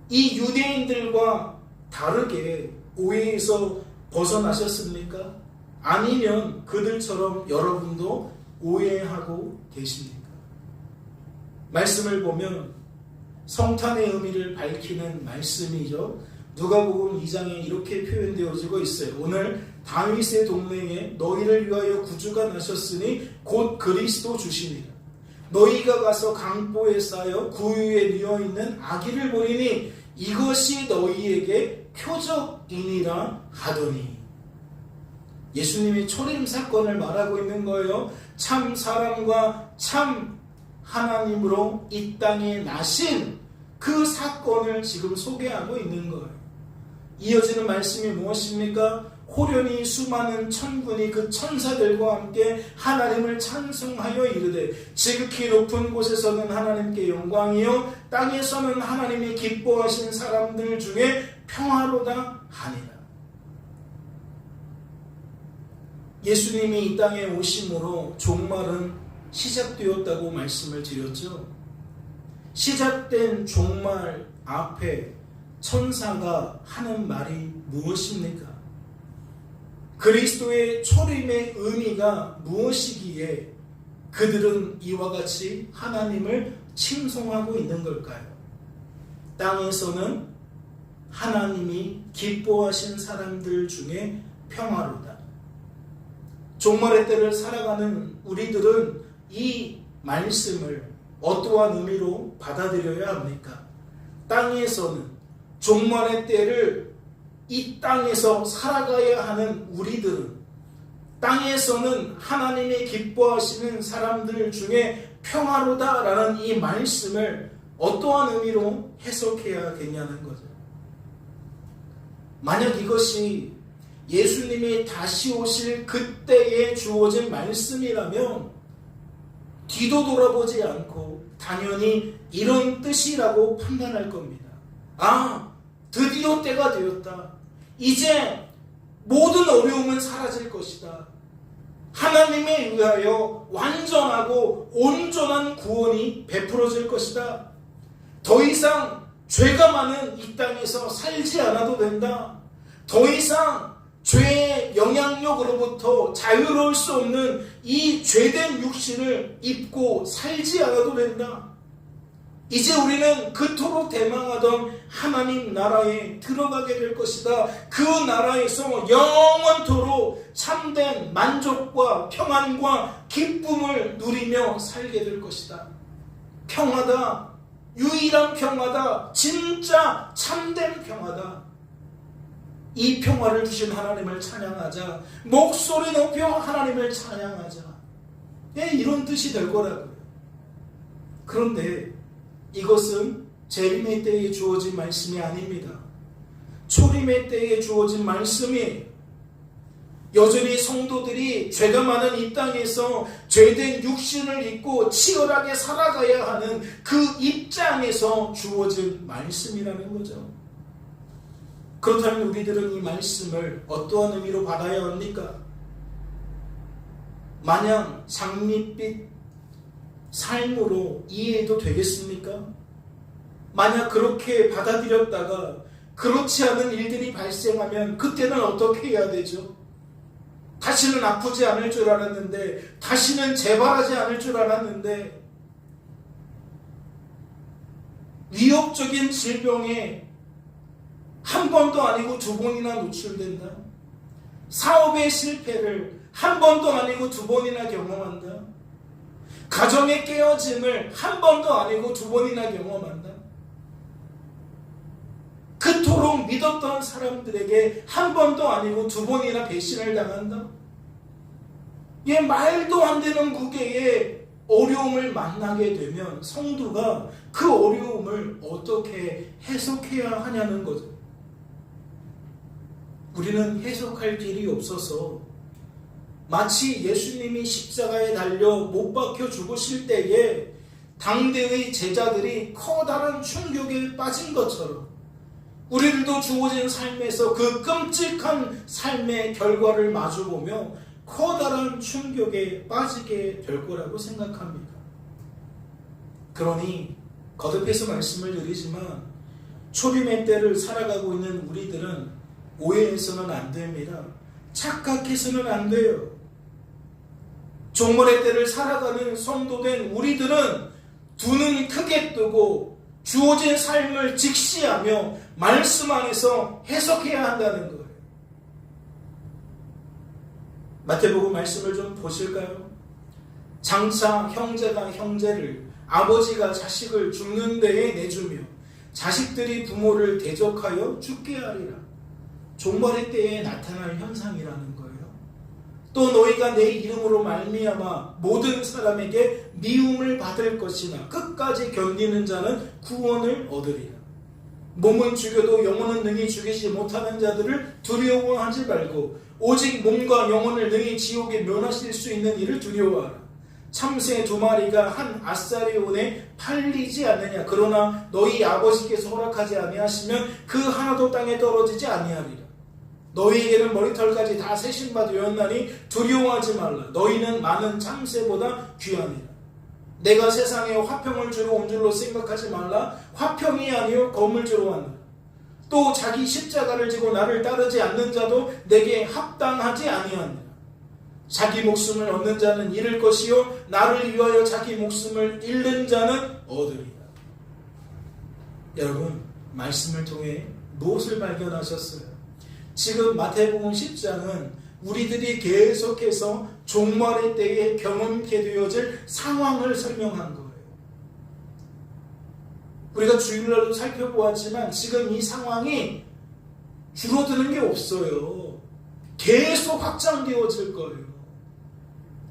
이 유대인들과 다르게 오해에서 벗어나셨습니까? 아니면 그들처럼 여러분도 오해하고 계십니까? 말씀을 보면 성탄의 의미를 밝히는 말씀이죠. 누가복음 2장에 이렇게 표현되어지고 있어요. 오늘 다윗의 동네에 너희를 위하여 구주가 나셨으니 곧 그리스도 주시니라. 너희가 가서 강보에 쌓여 구유에 뉘어있는 아기를 보리니 이것이 너희에게 표적이니라 하더니, 예수님이 초림 사건을 말하고 있는 거예요. 참 사람과 참 하나님으로 이 땅에 나신 그 사건을 지금 소개하고 있는 거예요. 이어지는 말씀이 무엇입니까? 호련히 수많은 천군이 그 천사들과 함께 하나님을 찬송하여 이르되 지극히 높은 곳에서는 하나님께 영광이요 땅에서는 하나님이 기뻐하신 사람들 중에 평화로다 하니라. 예수님이 이 땅에 오심으로 종말은 시작되었다고 말씀을 드렸죠. 시작된 종말 앞에 천사가 하는 말이 무엇입니까? 그리스도의 초림의 의미가 무엇이기에 그들은 이와 같이 하나님을 칭송하고 있는 걸까요? 땅에서는 하나님이 기뻐하신 사람들 중에 평화로다. 종말의 때를 살아가는 우리들은 이 말씀을 어떠한 의미로 받아들여야 합니까? 땅에서는 종말의 때를 이 땅에서 살아가야 하는 우리들은 땅에서는 하나님이 기뻐하시는 사람들 중에 평화로다라는 이 말씀을 어떠한 의미로 해석해야겠냐는 거죠. 만약 이것이 예수님이 다시 오실 그때에 주어진 말씀이라면 뒤도 돌아보지 않고 당연히 이런 뜻이라고 판단할 겁니다. 아, 드디어 때가 되었다. 이제 모든 어려움은 사라질 것이다. 하나님에 의하여 완전하고 온전한 구원이 베풀어질 것이다. 더 이상 죄가 많은 이 땅에서 살지 않아도 된다. 더 이상 죄의 영향력으로부터 자유로울 수 없는 이 죄된 육신을 입고 살지 않아도 된다. 이제 우리는 그토록 대망하던 하나님 나라에 들어가게 될 것이다. 그 나라에서 영원토록 참된 만족과 평안과 기쁨을 누리며 살게 될 것이다. 평화다. 유일한 평화다. 진짜 참된 평화다. 이 평화를 주신 하나님을 찬양하자. 목소리 높여 하나님을 찬양하자. 이런 뜻이 될 거라고요. 그런데 이것은 재림의 때에 주어진 말씀이 아닙니다. 초림의 때에 주어진 말씀이 여전히 성도들이 죄가 많은 이 땅에서 죄된 육신을 입고 치열하게 살아가야 하는 그 입장에서 주어진 말씀이라는 거죠. 그렇다면 우리들은 이 말씀을 어떠한 의미로 받아야 합니까? 마냥 장밋빛 삶으로 이해해도 되겠습니까? 만약 그렇게 받아들였다가 그렇지 않은 일들이 발생하면 그때는 어떻게 해야 되죠? 다시는 아프지 않을 줄 알았는데, 다시는 재발하지 않을 줄 알았는데, 위협적인 질병에 한 번도 아니고 두 번이나 노출된다. 사업의 실패를 한 번도 아니고 두 번이나 경험한다. 가정의 깨어짐을 한 번도 아니고 두 번이나 경험한다. 그토록 믿었던 사람들에게 한 번도 아니고 두 번이나 배신을 당한다. 말도 안 되는 무게의 어려움을 만나게 되면 성도가 그 어려움을 어떻게 해석해야 하냐는 거죠. 우리는 해석할 길이 없어서 마치 예수님이 십자가에 달려 못 박혀 죽으실 때에 당대의 제자들이 커다란 충격에 빠진 것처럼 우리들도 주어진 삶에서 그 끔찍한 삶의 결과를 마주보며 커다란 충격에 빠지게 될 거라고 생각합니다. 그러니 거듭해서 말씀을 드리지만 초림의 때를 살아가고 있는 우리들은 오해해서는 안 됩니다. 착각해서는 안 돼요. 종말의 때를 살아가는 성도된 우리들은 두 눈 크게 뜨고 주어진 삶을 직시하며 말씀 안에서 해석해야 한다는 거예요. 마태복음 말씀을 좀 보실까요? 장차 형제가 형제를, 아버지가 자식을 죽는 데에 내주며 자식들이 부모를 대적하여 죽게 하리라. 종말의 때에 나타날 현상이라는 거예요. 또 너희가 내 이름으로 말미암아 모든 사람에게 미움을 받을 것이나 끝까지 견디는 자는 구원을 얻으리라. 몸은 죽여도 영혼은 능히 죽이지 못하는 자들을 두려워하지 말고 오직 몸과 영혼을 능히 지옥에 면하실 수 있는 이를 두려워하라. 참새 두 마리가 한 아사리온에 팔리지 않느냐. 그러나 너희 아버지께서 허락하지 아니하시면 그 하나도 땅에 떨어지지 아니하리라. 너희에게는 머리털까지 다 세신 바 되었나니 두려워하지 말라. 너희는 많은 참새보다 귀하니라. 내가 세상에 화평을 주러 온 줄로 생각하지 말라. 화평이 아니요 검을 주러 왔노라. 또 자기 십자가를 지고 나를 따르지 않는 자도 내게 합당하지 아니하니라. 자기 목숨을 얻는 자는 잃을 것이요 나를 위하여 자기 목숨을 잃는 자는 얻으리라. 여러분, 말씀을 통해 무엇을 발견하셨어요? 지금 마태복음 10장은 우리들이 계속해서 종말의 때에 경험케 되어질 상황을 설명한 거예요. 우리가 주일날도 살펴보았지만 지금 이 상황이 줄어드는 게 없어요. 계속 확장되어질 거예요.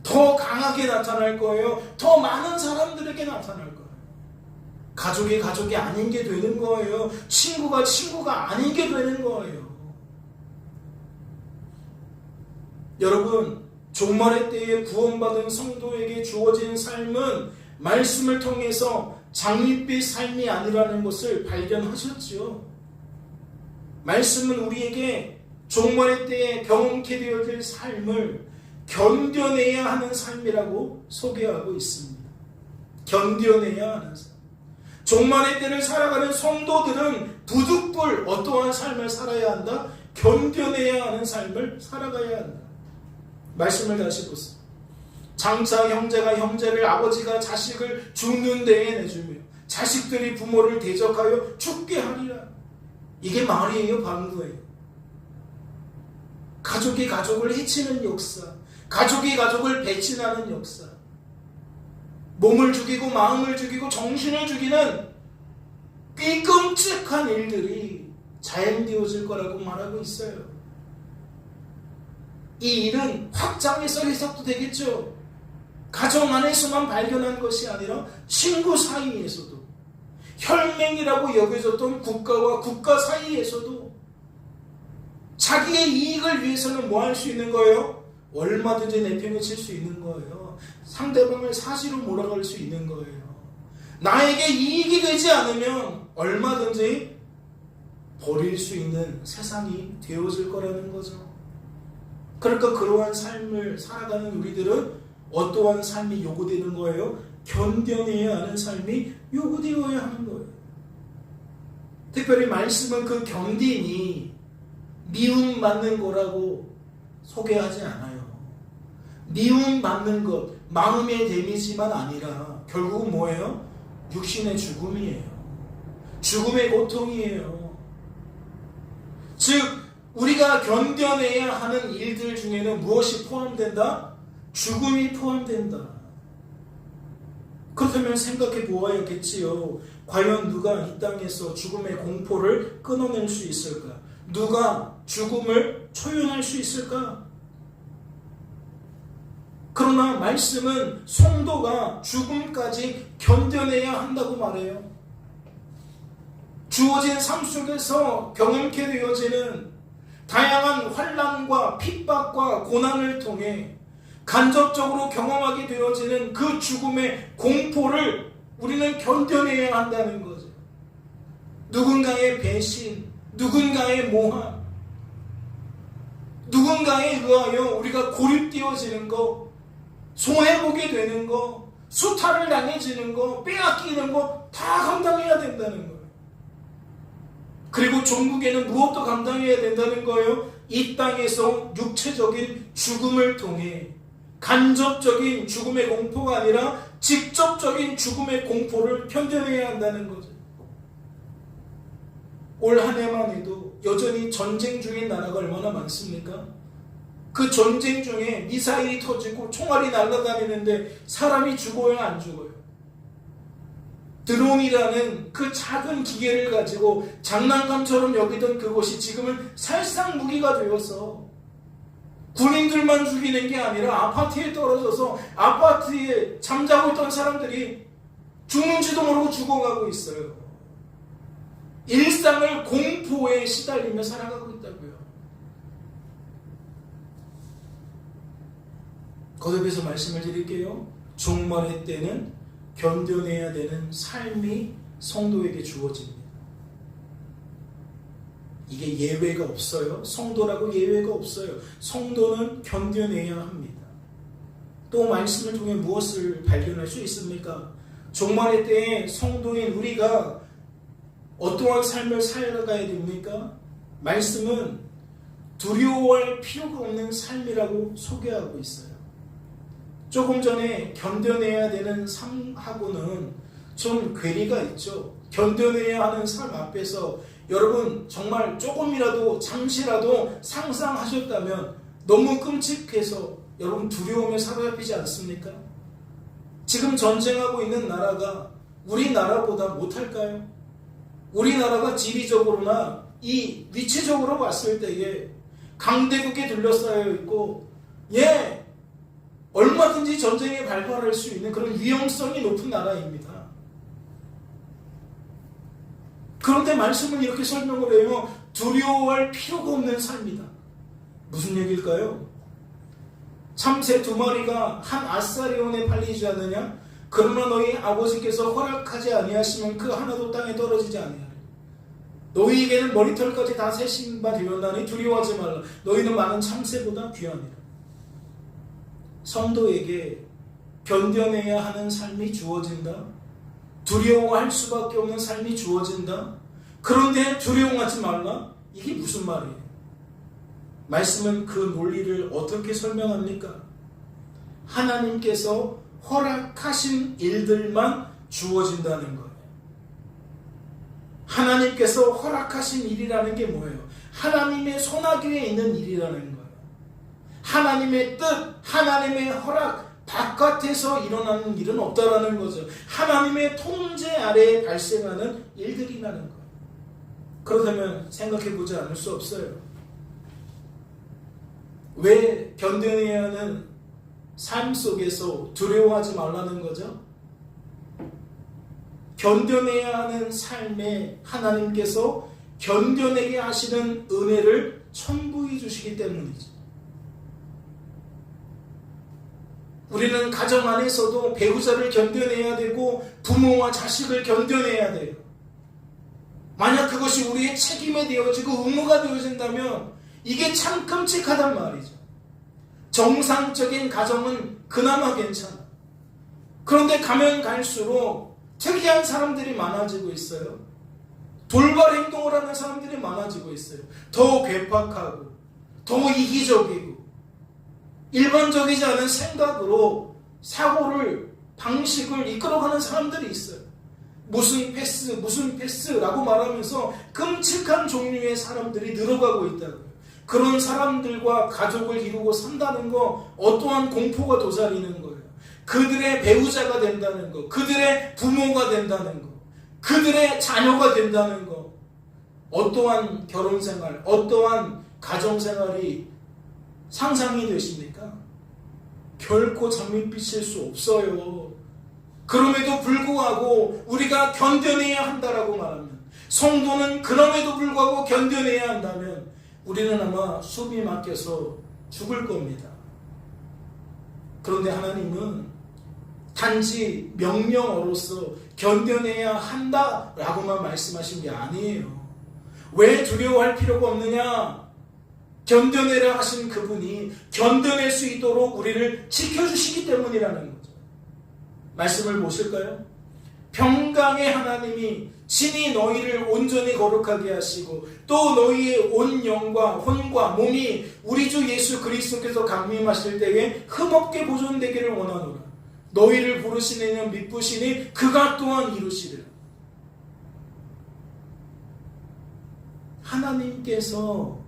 더 강하게 나타날 거예요. 더 많은 사람들에게 나타날 거예요. 가족이 가족이 아닌 게 되는 거예요. 친구가 친구가 아닌 게 되는 거예요. 여러분, 종말의 때에 구원받은 성도에게 주어진 삶은 말씀을 통해서 장밋빛 삶이 아니라는 것을 발견하셨지요. 말씀은 우리에게 종말의 때에 경험케 되어질 삶을 견뎌내야 하는 삶이라고 소개하고 있습니다. 견뎌내야 하는 삶. 종말의 때를 살아가는 성도들은 부득불 어떠한 삶을 살아야 한다? 견뎌내야 하는 삶을 살아가야 한다. 말씀을 다시 보세요. 장차 형제가 형제를, 아버지가 자식을 죽는 데에 내주며 자식들이 부모를 대적하여 죽게 하리라. 이게 말이에요, 방구예요. 가족이 가족을 해치는 역사, 가족이 가족을 배신하는 역사, 몸을 죽이고 마음을 죽이고 정신을 죽이는 이 끔찍한 일들이 자행되어질 거라고 말하고 있어요. 이 일은 확장해서 해석도 되겠죠. 가정 안에서만 발견한 것이 아니라 친구 사이에서도, 혈맹이라고 여겨졌던 국가와 국가 사이에서도 자기의 이익을 위해서는 뭐 할 수 있는 거예요? 얼마든지 내팽개칠 수 있는 거예요. 상대방을 사지로 몰아갈 수 있는 거예요. 나에게 이익이 되지 않으면 얼마든지 버릴 수 있는 세상이 되어질 거라는 거죠. 그러니까 그러한 삶을 살아가는 우리들은 어떠한 삶이 요구되는 거예요? 견뎌내야 하는 삶이 요구되어야 하는 거예요. 특별히 말씀은 그 견딘이 미움받는 거라고 소개하지 않아요. 미움받는 것, 마음의 데미지만 아니라 결국은 뭐예요? 육신의 죽음이에요. 죽음의 고통이에요. 즉 우리가 견뎌내야 하는 일들 중에는 무엇이 포함된다? 죽음이 포함된다. 그렇다면 생각해 보아야겠지요. 과연 누가 이 땅에서 죽음의 공포를 끊어낼 수 있을까? 누가 죽음을 초연할 수 있을까? 그러나 말씀은 성도가 죽음까지 견뎌내야 한다고 말해요. 주어진 삶 속에서 경험케 되어지는 다양한 환난과 핍박과 고난을 통해 간접적으로 경험하게 되어지는 그 죽음의 공포를 우리는 견뎌내야 한다는 거죠. 누군가의 배신, 누군가의 모함, 누군가에 의하여 우리가 고립되어지는 거, 손해보게 되는 거, 수탈을 당해지는 거, 빼앗기는 거 다 감당해야 된다는 거예요. 그리고 종국에는 무엇도 감당해야 된다는 거예요. 이 땅에서 육체적인 죽음을 통해 간접적인 죽음의 공포가 아니라 직접적인 죽음의 공포를 견뎌내야 한다는 거죠. 올 한 해만 해도 여전히 전쟁 중인 나라가 얼마나 많습니까? 그 전쟁 중에 미사일이 터지고 총알이 날아다니는데 사람이 죽어요, 안 죽어요? 드론이라는 그 작은 기계를 가지고 장난감처럼 여기던 그것이 지금은 살상 무기가 되어서 군인들만 죽이는 게 아니라 아파트에 떨어져서 아파트에 잠자고 있던 사람들이 죽는지도 모르고 죽어가고 있어요. 일상을 공포에 시달리며 살아가고 있다고요. 거듭해서 말씀을 드릴게요. 종말의 때는 견뎌내야 되는 삶이 성도에게 주어집니다. 이게 예외가 없어요. 성도라고 예외가 없어요. 성도는 견뎌내야 합니다. 또 말씀을 통해 무엇을 발견할 수 있습니까? 종말의 때에 성도인 우리가 어떠한 삶을 살아가야 됩니까? 말씀은 두려워할 필요가 없는 삶이라고 소개하고 있어요. 조금 전에 견뎌내야 되는 삶하고는 좀 괴리가 있죠. 견뎌내야 하는 삶 앞에서 여러분 정말 조금이라도 잠시라도 상상하셨다면 너무 끔찍해서 여러분 두려움에 사로잡히지 않습니까? 지금 전쟁하고 있는 나라가 우리나라보다 못할까요? 우리나라가 지리적으로나 이 위치적으로 봤을 때에 강대국에 둘러싸여 있고 얼마든지 전쟁에 발발할 수 있는 그런 위험성이 높은 나라입니다. 그런데 말씀은 이렇게 설명을 해요. 두려워할 필요가 없는 삶이다. 무슨 얘기일까요? 참새 2마리가 한 아사리온에 팔리지 않느냐? 그러나 너희 아버지께서 허락하지 아니하시면 그 하나도 땅에 떨어지지 아니하리라. 너희에게는 머리털까지 다 세신 바 되었나니 두려워하지 말라. 너희는 많은 참새보다 귀하니라. 성도에게 견뎌내야 하는 삶이 주어진다. 두려워할 수밖에 없는 삶이 주어진다. 그런데 두려워하지 말라? 이게 무슨 말이에요? 말씀은 그 논리를 어떻게 설명합니까? 하나님께서 허락하신 일들만 주어진다는 거예요. 하나님께서 허락하신 일이라는 게 뭐예요? 하나님의 손아귀에 있는 일이라는 거예요. 하나님의 뜻, 하나님의 허락 바깥에서 일어나는 일은 없다라는 거죠. 하나님의 통제 아래에 발생하는 일들이라는 거예요. 그렇다면 생각해보지 않을 수 없어요. 왜 견뎌내야 하는 삶 속에서 두려워하지 말라는 거죠? 견뎌내야 하는 삶에 하나님께서 견뎌내게 하시는 은혜를 첨부해 주시기 때문이죠. 우리는 가정 안에서도 배우자를 견뎌내야 되고 부모와 자식을 견뎌내야 돼요. 만약 그것이 우리의 책임에 되어지고 의무가 되어진다면 이게 참 끔찍하단 말이죠. 정상적인 가정은 그나마 괜찮아. 그런데 가면 갈수록 특이한 사람들이 많아지고 있어요. 돌발 행동을 하는 사람들이 많아지고 있어요. 더 괴팍하고 더 이기적이고 일반적이지 않은 생각으로 사고를 방식을 이끌어가는 사람들이 있어요. 무슨 패스라고 말하면서 끔찍한 종류의 사람들이 늘어가고 있다고요. 그런 사람들과 가족을 이루고 산다는 거 어떠한 공포가 도사리는 거예요. 그들의 배우자가 된다는 거, 그들의 부모가 된다는 거, 그들의 자녀가 된다는 거, 어떠한 결혼생활, 어떠한 가정생활이 상상이 되십니까? 결코 장밋빛일 수 없어요. 그럼에도 불구하고 우리가 견뎌내야 한다라고 말하면, 성도는 그럼에도 불구하고 견뎌내야 한다면 우리는 아마 숨이 막혀서 죽을 겁니다. 그런데 하나님은 단지 명령어로서 견뎌내야 한다라고만 말씀하신 게 아니에요. 왜 두려워할 필요가 없느냐? 견뎌내라 하신 그분이 견뎌낼 수 있도록 우리를 지켜주시기 때문이라는 거죠. 말씀을 보실까요? 평강의 하나님이 친히 너희를 온전히 거룩하게 하시고 또 너희의 온 영과 혼과 몸이 우리 주 예수 그리스도께서 강림하실 때에 흠없게 보존되기를 원하노라. 너희를 부르신 이는 미쁘시니 그가 또한 이루시리라. 하나님께서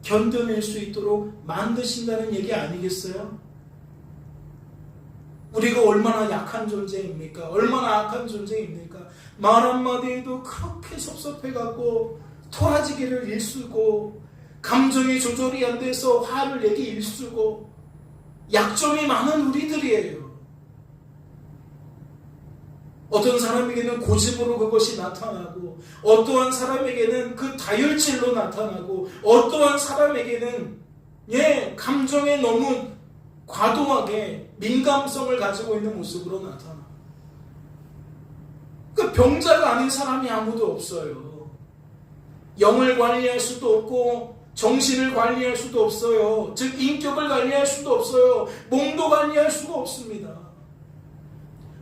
견뎌낼 수 있도록 만드신다는 얘기 아니겠어요? 우리가 얼마나 약한 존재입니까? 얼마나 악한 존재입니까? 말 한마디에도 그렇게 섭섭해갖고 토라지기를 일쓰고 감정이 조절이 안 돼서 화를 내기 일쓰고 약점이 많은 우리들이에요. 어떤 사람에게는 고집으로 그것이 나타나고 어떠한 사람에게는 그 다혈질로 나타나고 어떠한 사람에게는 감정에 너무 과도하게 민감성을 가지고 있는 모습으로 나타나. 그 병자가 아닌 사람이 아무도 없어요. 영을 관리할 수도 없고 정신을 관리할 수도 없어요. 즉 인격을 관리할 수도 없어요. 몸도 관리할 수가 없습니다.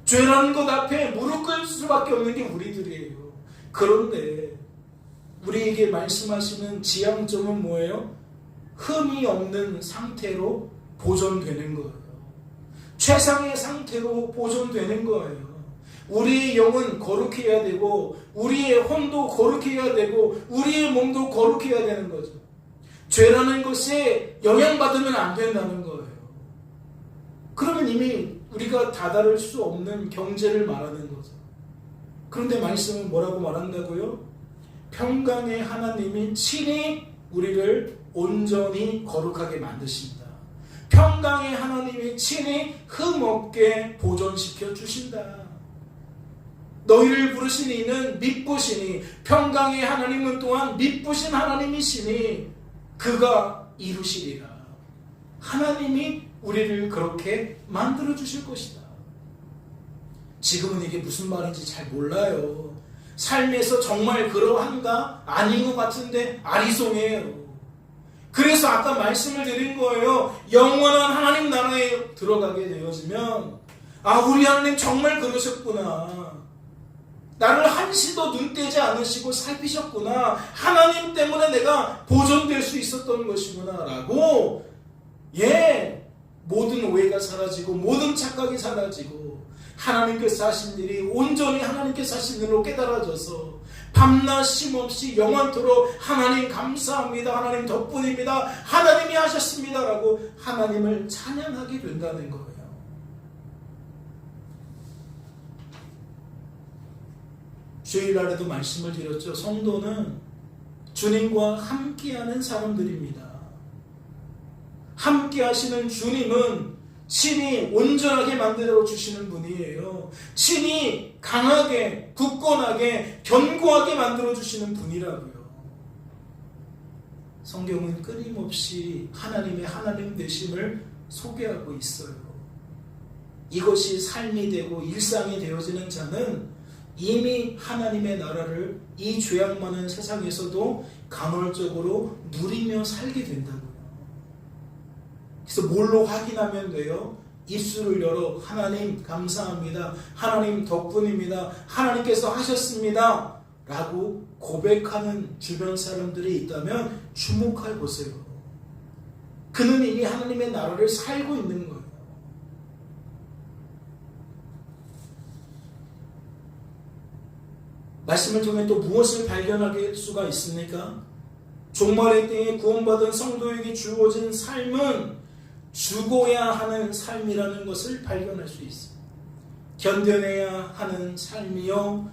죄라는 것 앞에 무릎 꿇을 수밖에 없는 게 우리들이에요. 그런데 우리에게 말씀하시는 지향점은 뭐예요? 흠이 없는 상태로 보존되는 거예요. 최상의 상태로 보존되는 거예요. 우리의 영은 거룩해야 되고 우리의 혼도 거룩해야 되고 우리의 몸도 거룩해야 되는 거죠. 죄라는 것에 영향받으면 안 된다는 거예요. 그러면 이미 우리가 다다를 수 없는 경제를 말하는 거죠. 그런데 말씀은 뭐라고 말한다고요? 평강의 하나님이 친히 우리를 온전히 거룩하게 만드신다. 평강의 하나님이 친히 흠없게 보존시켜 주신다. 너희를 부르신 이는 미쁘시니 평강의 하나님은 또한 미쁘신 하나님이시니 그가 이루시리라. 하나님이 우리를 그렇게 만들어 주실 것이다. 지금은 이게 무슨 말인지 잘 몰라요. 삶에서 정말 그러한가? 아닌 것 같은데 아리송해요. 그래서 아까 말씀을 드린 거예요. 영원한 하나님 나라에 들어가게 되어지면 우리 하나님 정말 그러셨구나. 나를 한시도 눈 떼지 않으시고 살피셨구나. 하나님 때문에 내가 보존될 수 있었던 것이구나 라고 모든 오해가 사라지고 모든 착각이 사라지고 하나님께서 하신 일이 온전히 하나님께서 하신 일로 깨달아져서 밤낮 쉼없이 영원토록 하나님 감사합니다. 하나님 덕분입니다. 하나님이 하셨습니다. 라고 하나님을 찬양하게 된다는 거예요. 주일날에도 말씀을 드렸죠. 성도는 주님과 함께하는 사람들입니다. 함께 하시는 주님은 친히 온전하게 만들어 주시는 분이에요. 친히 강하게, 굳건하게, 견고하게 만들어 주시는 분이라고요. 성경은 끊임없이 하나님의 하나님 되심을 소개하고 있어요. 이것이 삶이 되고 일상이 되어지는 자는 이미 하나님의 나라를 이 죄악 많은 세상에서도 간헐적으로 누리며 살게 된다고요. 그래서 뭘로 확인하면 돼요? 입술을 열어 하나님 감사합니다. 하나님 덕분입니다. 하나님께서 하셨습니다. 라고 고백하는 주변 사람들이 있다면 주목해 보세요. 그는 이미 하나님의 나라를 살고 있는 거예요. 말씀을 통해 또 무엇을 발견할 수가 있습니까? 종말의 때에 구원받은 성도에게 주어진 삶은 죽어야 하는 삶이라는 것을 발견할 수 있습니다. 견뎌내야 하는 삶이요,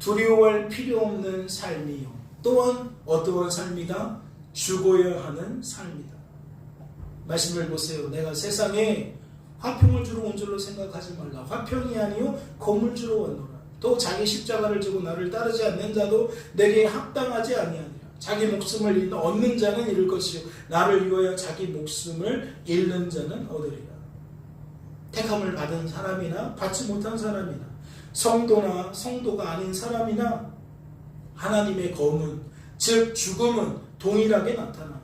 두려워할 필요 없는 삶이요, 또한 어떠한 삶이다? 죽어야 하는 삶이다. 말씀을 보세요. 내가 세상에 화평을 주러 온 줄로 생각하지 말라. 화평이 아니요 건물주로 왔노라. 또 자기 십자가를 지고 나를 따르지 않는 자도 내게 합당하지 아니하니라. 자기 목숨을 얻는 자는 잃을 것이요 나를 위하여 자기 목숨을 잃는 자는 얻으리라. 택함을 받은 사람이나 받지 못한 사람이나 성도나 성도가 아닌 사람이나 하나님의 검은 즉 죽음은 동일하게 나타나요.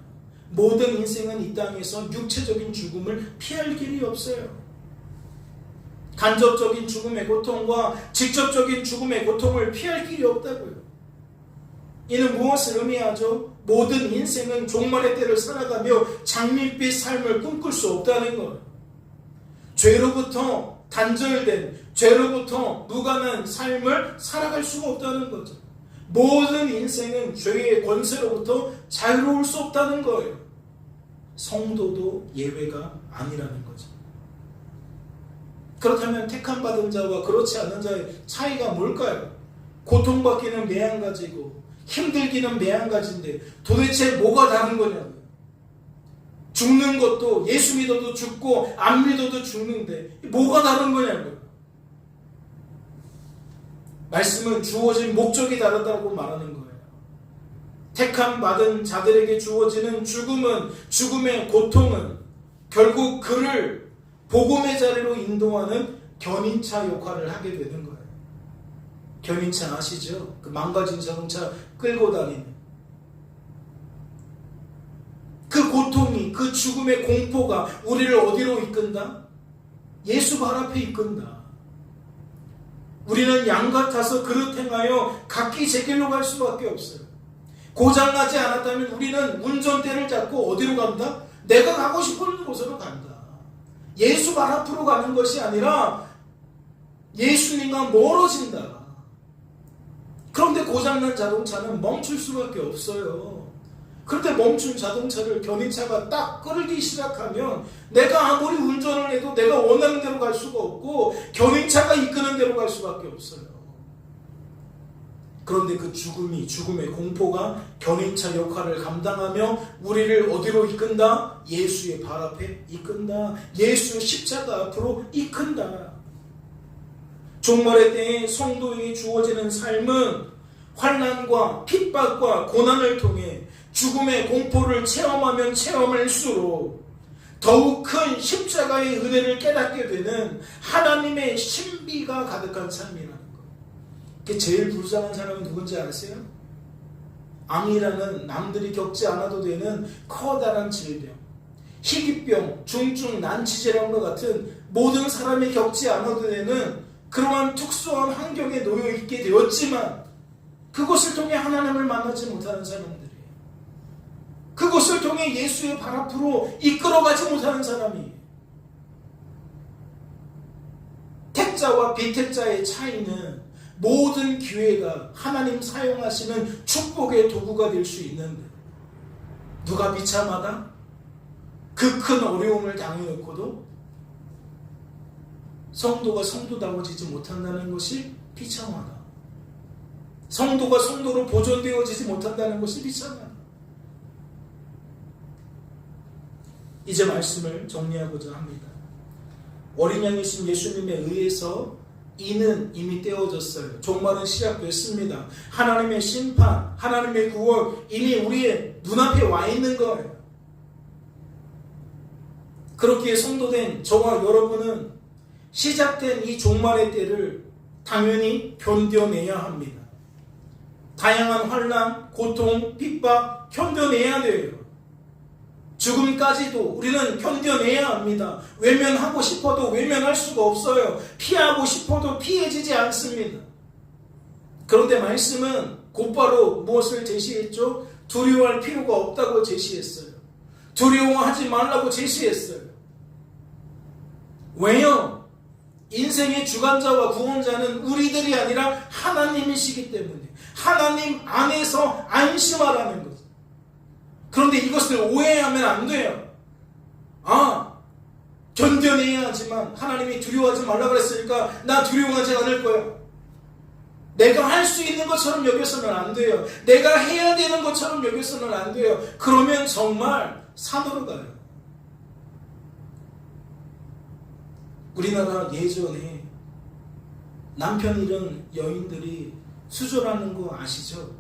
모든 인생은 이 땅에서 육체적인 죽음을 피할 길이 없어요. 간접적인 죽음의 고통과 직접적인 죽음의 고통을 피할 길이 없다고요. 이는 무엇을 의미하죠? 모든 인생은 종말의 때를 살아가며 장밋빛 삶을 꿈꿀 수 없다는 거예요. 죄로부터 단절된, 죄로부터 무관한 삶을 살아갈 수가 없다는 거죠. 모든 인생은 죄의 권세로부터 자유로울 수 없다는 거예요. 성도도 예외가 아니라는 거죠. 그렇다면 택함받은 자와 그렇지 않은 자의 차이가 뭘까요? 고통받기는 매한가지고 힘들기는 매한가지인데 도대체 뭐가 다른 거냐고요. 죽는 것도 예수 믿어도 죽고 안 믿어도 죽는데 뭐가 다른 거냐고요. 말씀은 주어진 목적이 다르다고 말하는 거예요. 택함받은 자들에게 주어지는 죽음은, 죽음의 고통은 결국 그를 복음의 자리로 인도하는 견인차 역할을 하게 되는 거예요. 견인차 아시죠? 그 망가진 자동차 끌고 다니는. 고통이, 그 죽음의 공포가 우리를 어디로 이끈다? 예수 발 앞에 이끈다. 우리는 양 같아서 그릇 행하여 각기 제 길로 갈 수밖에 없어요. 고장나지 않았다면 우리는 운전대를 잡고 어디로 간다? 내가 가고 싶은 곳으로 간다. 예수 발 앞으로 가는 것이 아니라 예수님과 멀어진다. 그런데 고장난 자동차는 멈출 수밖에 없어요. 그런데 멈춘 자동차를 견인차가 딱 끌기 시작하면 내가 아무리 운전을 해도 내가 원하는 대로 갈 수가 없고 견인차가 이끄는 대로 갈 수밖에 없어요. 그런데 그 죽음의 공포가 견인차 역할을 감당하며 우리를 어디로 이끈다? 예수의 발 앞에 이끈다. 예수 십자가 앞으로 이끈다. 종말의 때에 성도에게 주어지는 삶은 환난과 핍박과 고난을 통해 죽음의 공포를 체험하면 체험할수록 더욱 큰 십자가의 은혜를 깨닫게 되는 하나님의 신비가 가득한 삶이라는 것. 그게 제일 불쌍한 사람은 누군지 아세요? 암이라는 남들이 겪지 않아도 되는 커다란 질병, 희귀병, 중증 난치질환과 같은 모든 사람이 겪지 않아도 되는 그러한 특수한 환경에 놓여 있게 되었지만 그것을 통해 하나님을 만나지 못하는 사람들이에요. 그것을 통해 예수의 발 앞으로 이끌어가지 못하는 사람이. 택자와 비택자의 차이는 모든 기회가 하나님 사용하시는 축복의 도구가 될 수 있는데 누가 비참하다? 그 큰 어려움을 당해놓고도 성도가 성도다워지지 못한다는 것이 비참하다. 성도가 성도로 보존되어지지 못한다는 것이 비참하다. 이제 말씀을 정리하고자 합니다. 어린 양이신 예수님에 의해서 이는 이미 떼어졌어요. 종말은 시작됐습니다. 하나님의 심판, 하나님의 구원 이미 우리의 눈앞에 와 있는 거예요. 그렇기에 성도된 저와 여러분은 시작된 이 종말의 때를 당연히 견뎌내야 합니다. 다양한 환난, 고통, 핍박 견뎌내야 돼요. 죽음까지도 우리는 견뎌내야 합니다. 외면하고 싶어도 외면할 수가 없어요. 피하고 싶어도 피해지지 않습니다. 그런데 말씀은 곧바로 무엇을 제시했죠? 두려워할 필요가 없다고 제시했어요. 두려워하지 말라고 제시했어요. 왜요? 인생의 주관자와 구원자는 우리들이 아니라 하나님이시기 때문에 하나님 안에서 안심하라는 거죠. 그런데 이것을 오해하면 안 돼요. 견뎌내야 하지만 하나님이 두려워하지 말라 그랬으니까 나 두려워하지 않을 거야. 내가 할 수 있는 것처럼 여겨서는 안 돼요. 내가 해야 되는 것처럼 여겨서는 안 돼요. 그러면 정말 산으로 가요. 우리나라 예전에 남편 잃은 여인들이 수조라는 거 아시죠?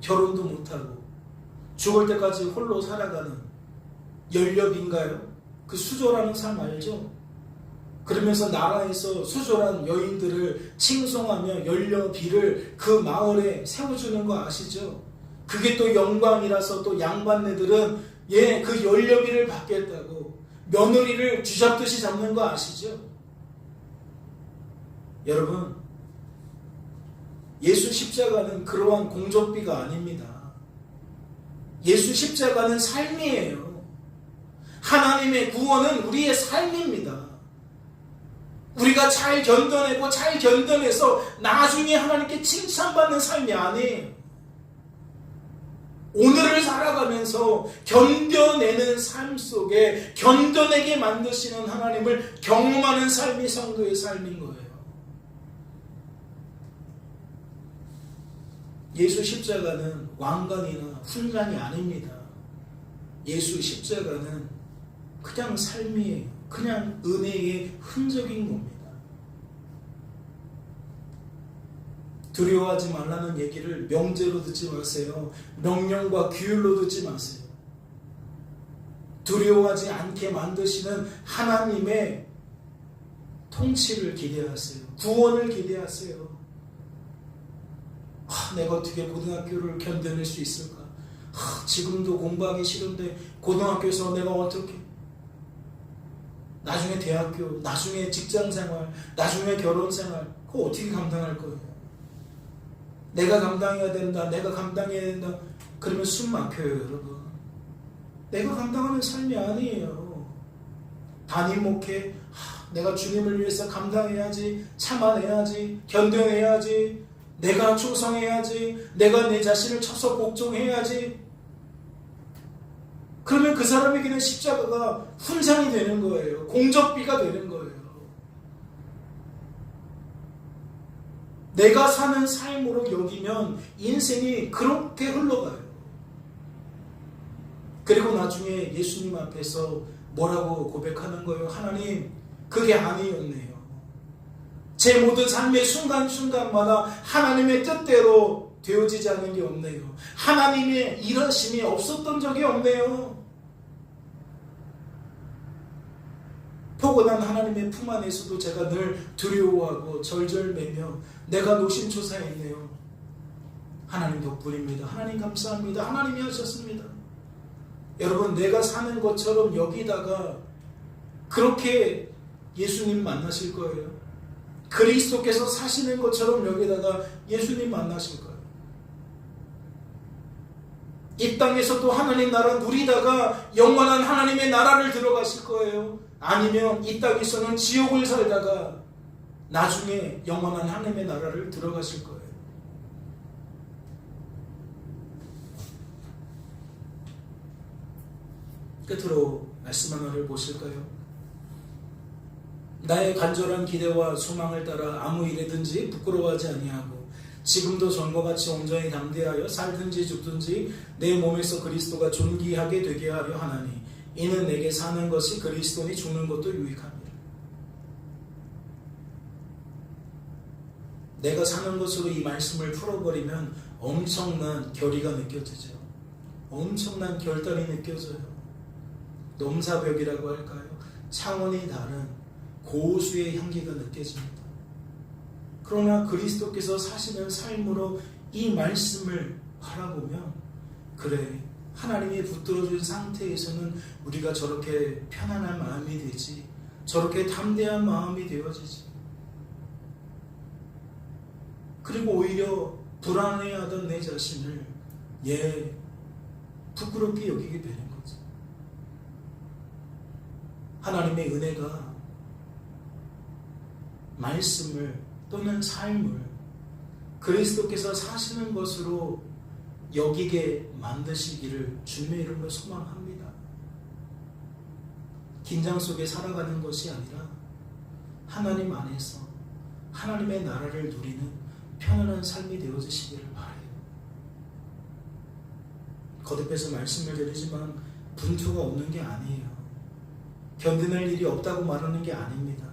결혼도 못하고 죽을 때까지 홀로 살아가는 연렵인가요? 그 수조라는 삶 알죠? 그러면서 나라에서 수조란 여인들을 칭송하며 연료비를 그 마을에 세워주는 거 아시죠? 그게 또 영광이라서 또 양반네들은 그 연료비를 받겠다고 며느리를 쥐잡듯이 잡는 거 아시죠? 여러분, 예수 십자가는 그러한 공적비가 아닙니다. 예수 십자가는 삶이에요. 하나님의 구원은 우리의 삶입니다. 우리가 잘 견뎌내고 잘 견뎌내서 나중에 하나님께 칭찬받는 삶이 아니에요. 오늘을 살아가면서 견뎌내는 삶 속에 견뎌내게 만드시는 하나님을 경험하는 삶이 성도의 삶인 거예요. 예수 십자가는 왕관이나 훈장이 아닙니다. 예수 십자가는 그냥 삶이에요. 그냥 은혜의 흔적인 겁니다. 두려워하지 말라는 얘기를 명제로 듣지 마세요. 명령과 규율로 듣지 마세요. 두려워하지 않게 만드시는 하나님의 통치를 기대하세요. 구원을 기대하세요. 내가 어떻게 고등학교를 견뎌낼 수 있을까? 지금도 공부하기 싫은데 고등학교에서 내가 어떻게, 나중에 대학교, 나중에 직장생활, 나중에 결혼생활, 그거 어떻게 감당할 거예요? 내가 감당해야 된다, 내가 감당해야 된다. 그러면 숨 막혀요, 여러분. 내가 감당하는 삶이 아니에요. 담임 목회, 내가 주님을 위해서 감당해야지, 참아내야지, 견뎌내야지, 내가 충성해야지, 내가 내 자신을 쳐서 복종해야지. 그러면 그 사람에게는 십자가가 훈장이 되는 거예요. 공적비가 되는 거예요. 내가 사는 삶으로 여기면 인생이 그렇게 흘러가요. 그리고 나중에 예수님 앞에서 뭐라고 고백하는 거예요? 하나님, 그게 아니었네요. 제 모든 삶의 순간순간마다 하나님의 뜻대로 되어지지 않은 게 없네요. 하나님의 일하심이 없었던 적이 없네요. 포근한 하나님의 품 안에서도 제가 늘 두려워하고 절절매며 내가 노심초사했네요. 하나님 덕분입니다. 하나님 감사합니다. 하나님이 하셨습니다. 여러분, 내가 사는 것처럼 여기다가 그렇게 예수님 만나실 거예요. 그리스도께서 사시는 것처럼 여기다가 예수님 만나실 거예요. 이 땅에서도 하나님 나라 누리다가 영원한 하나님의 나라를 들어가실 거예요. 아니면 이 땅에서는 지옥을 살다가 나중에 영원한 하나님의 나라를 들어가실 거예요. 끝으로 말씀 하나를 보실까요? 나의 간절한 기대와 소망을 따라 아무 일에든지 부끄러워하지 아니하고 지금도 전과 같이 온전히 담대하여 살든지 죽든지 내 몸에서 그리스도가 존귀하게 되게 하려 하나니 이는 내게 사는 것이 그리스도니 죽는 것도 유익합니다. 내가 사는 것으로 이 말씀을 풀어버리면 엄청난 결의가 느껴지죠. 엄청난 결단이 느껴져요. 넘사벽이라고 할까요? 차원이 다른 고수의 향기가 느껴집니다. 그러나 그리스도께서 사시는 삶으로 이 말씀을 바라보면 그래, 하나님이 붙들어준 상태에서는 우리가 저렇게 편안한 마음이 되지, 저렇게 담대한 마음이 되어지지. 그리고 오히려 불안해하던 내 자신을 부끄럽게 여기게 되는 거죠. 하나님의 은혜가 말씀을 또는 삶을 그리스도께서 사시는 것으로 여기게 만드시기를 주님의 이름으로 소망합니다. 긴장 속에 살아가는 것이 아니라 하나님 안에서 하나님의 나라를 누리는 편안한 삶이 되어지시기를 바라요. 거듭해서 말씀을 드리지만 분투가 없는 게 아니에요. 견뎌낼 일이 없다고 말하는 게 아닙니다.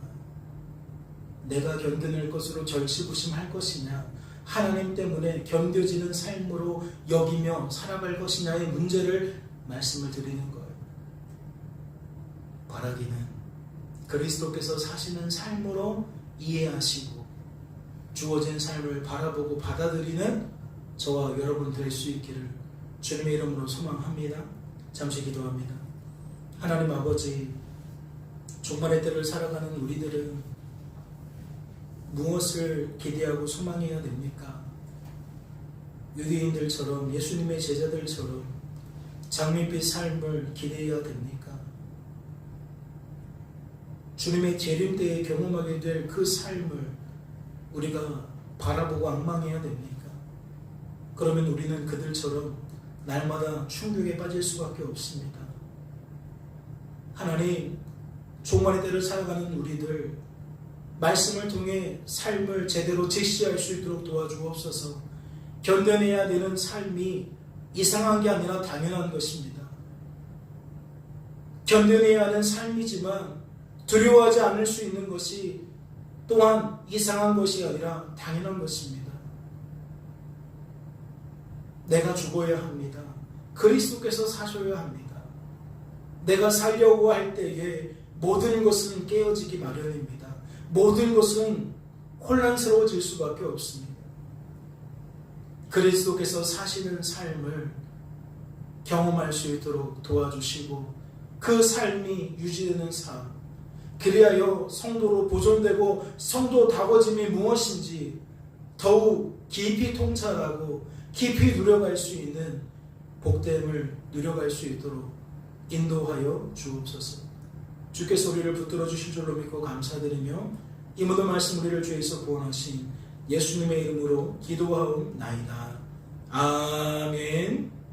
내가 견뎌낼 것으로 절치부심할 것이냐, 하나님 때문에 견뎌지는 삶으로 여기며 살아갈 것이냐의 문제를 말씀을 드리는 거예요. 바라기는 그리스도께서 사시는 삶으로 이해하시고 주어진 삶을 바라보고 받아들이는 저와 여러분 될 수 있기를 주님의 이름으로 소망합니다. 잠시 기도합니다. 하나님 아버지, 종말의 때를 살아가는 우리들은 무엇을 기대하고 소망해야 됩니까? 유대인들처럼, 예수님의 제자들처럼 장밋빛 삶을 기대해야 됩니까? 주님의 재림 때에 경험하게 될 그 삶을 우리가 바라보고 앙망해야 됩니까? 그러면 우리는 그들처럼 날마다 충격에 빠질 수밖에 없습니다. 하나님, 종말의 때를 살아가는 우리들 말씀을 통해 삶을 제대로 제시할 수 있도록 도와주옵소서. 견뎌내야 되는 삶이 이상한 게 아니라 당연한 것입니다. 견뎌내야 하는 삶이지만 두려워하지 않을 수 있는 것이 또한 이상한 것이 아니라 당연한 것입니다. 내가 죽어야 합니다. 그리스도께서 사셔야 합니다. 내가 살려고 할 때에 모든 것은 깨어지기 마련입니다. 모든 것은 혼란스러워질 수밖에 없습니다. 그리스도께서 사시는 삶을 경험할 수 있도록 도와주시고 그 삶이 유지되는 삶, 그리하여 성도로 보존되고 성도 다워짐이 무엇인지 더욱 깊이 통찰하고 깊이 누려갈 수 있는 복됨을 누려갈 수 있도록 인도하여 주옵소서. 주께서 우리를 붙들어 주실 줄로 믿고 감사드리며 이 모든 말씀 우리를 주에서 구원하신 예수님의 이름으로 기도하옵나이다. 아멘.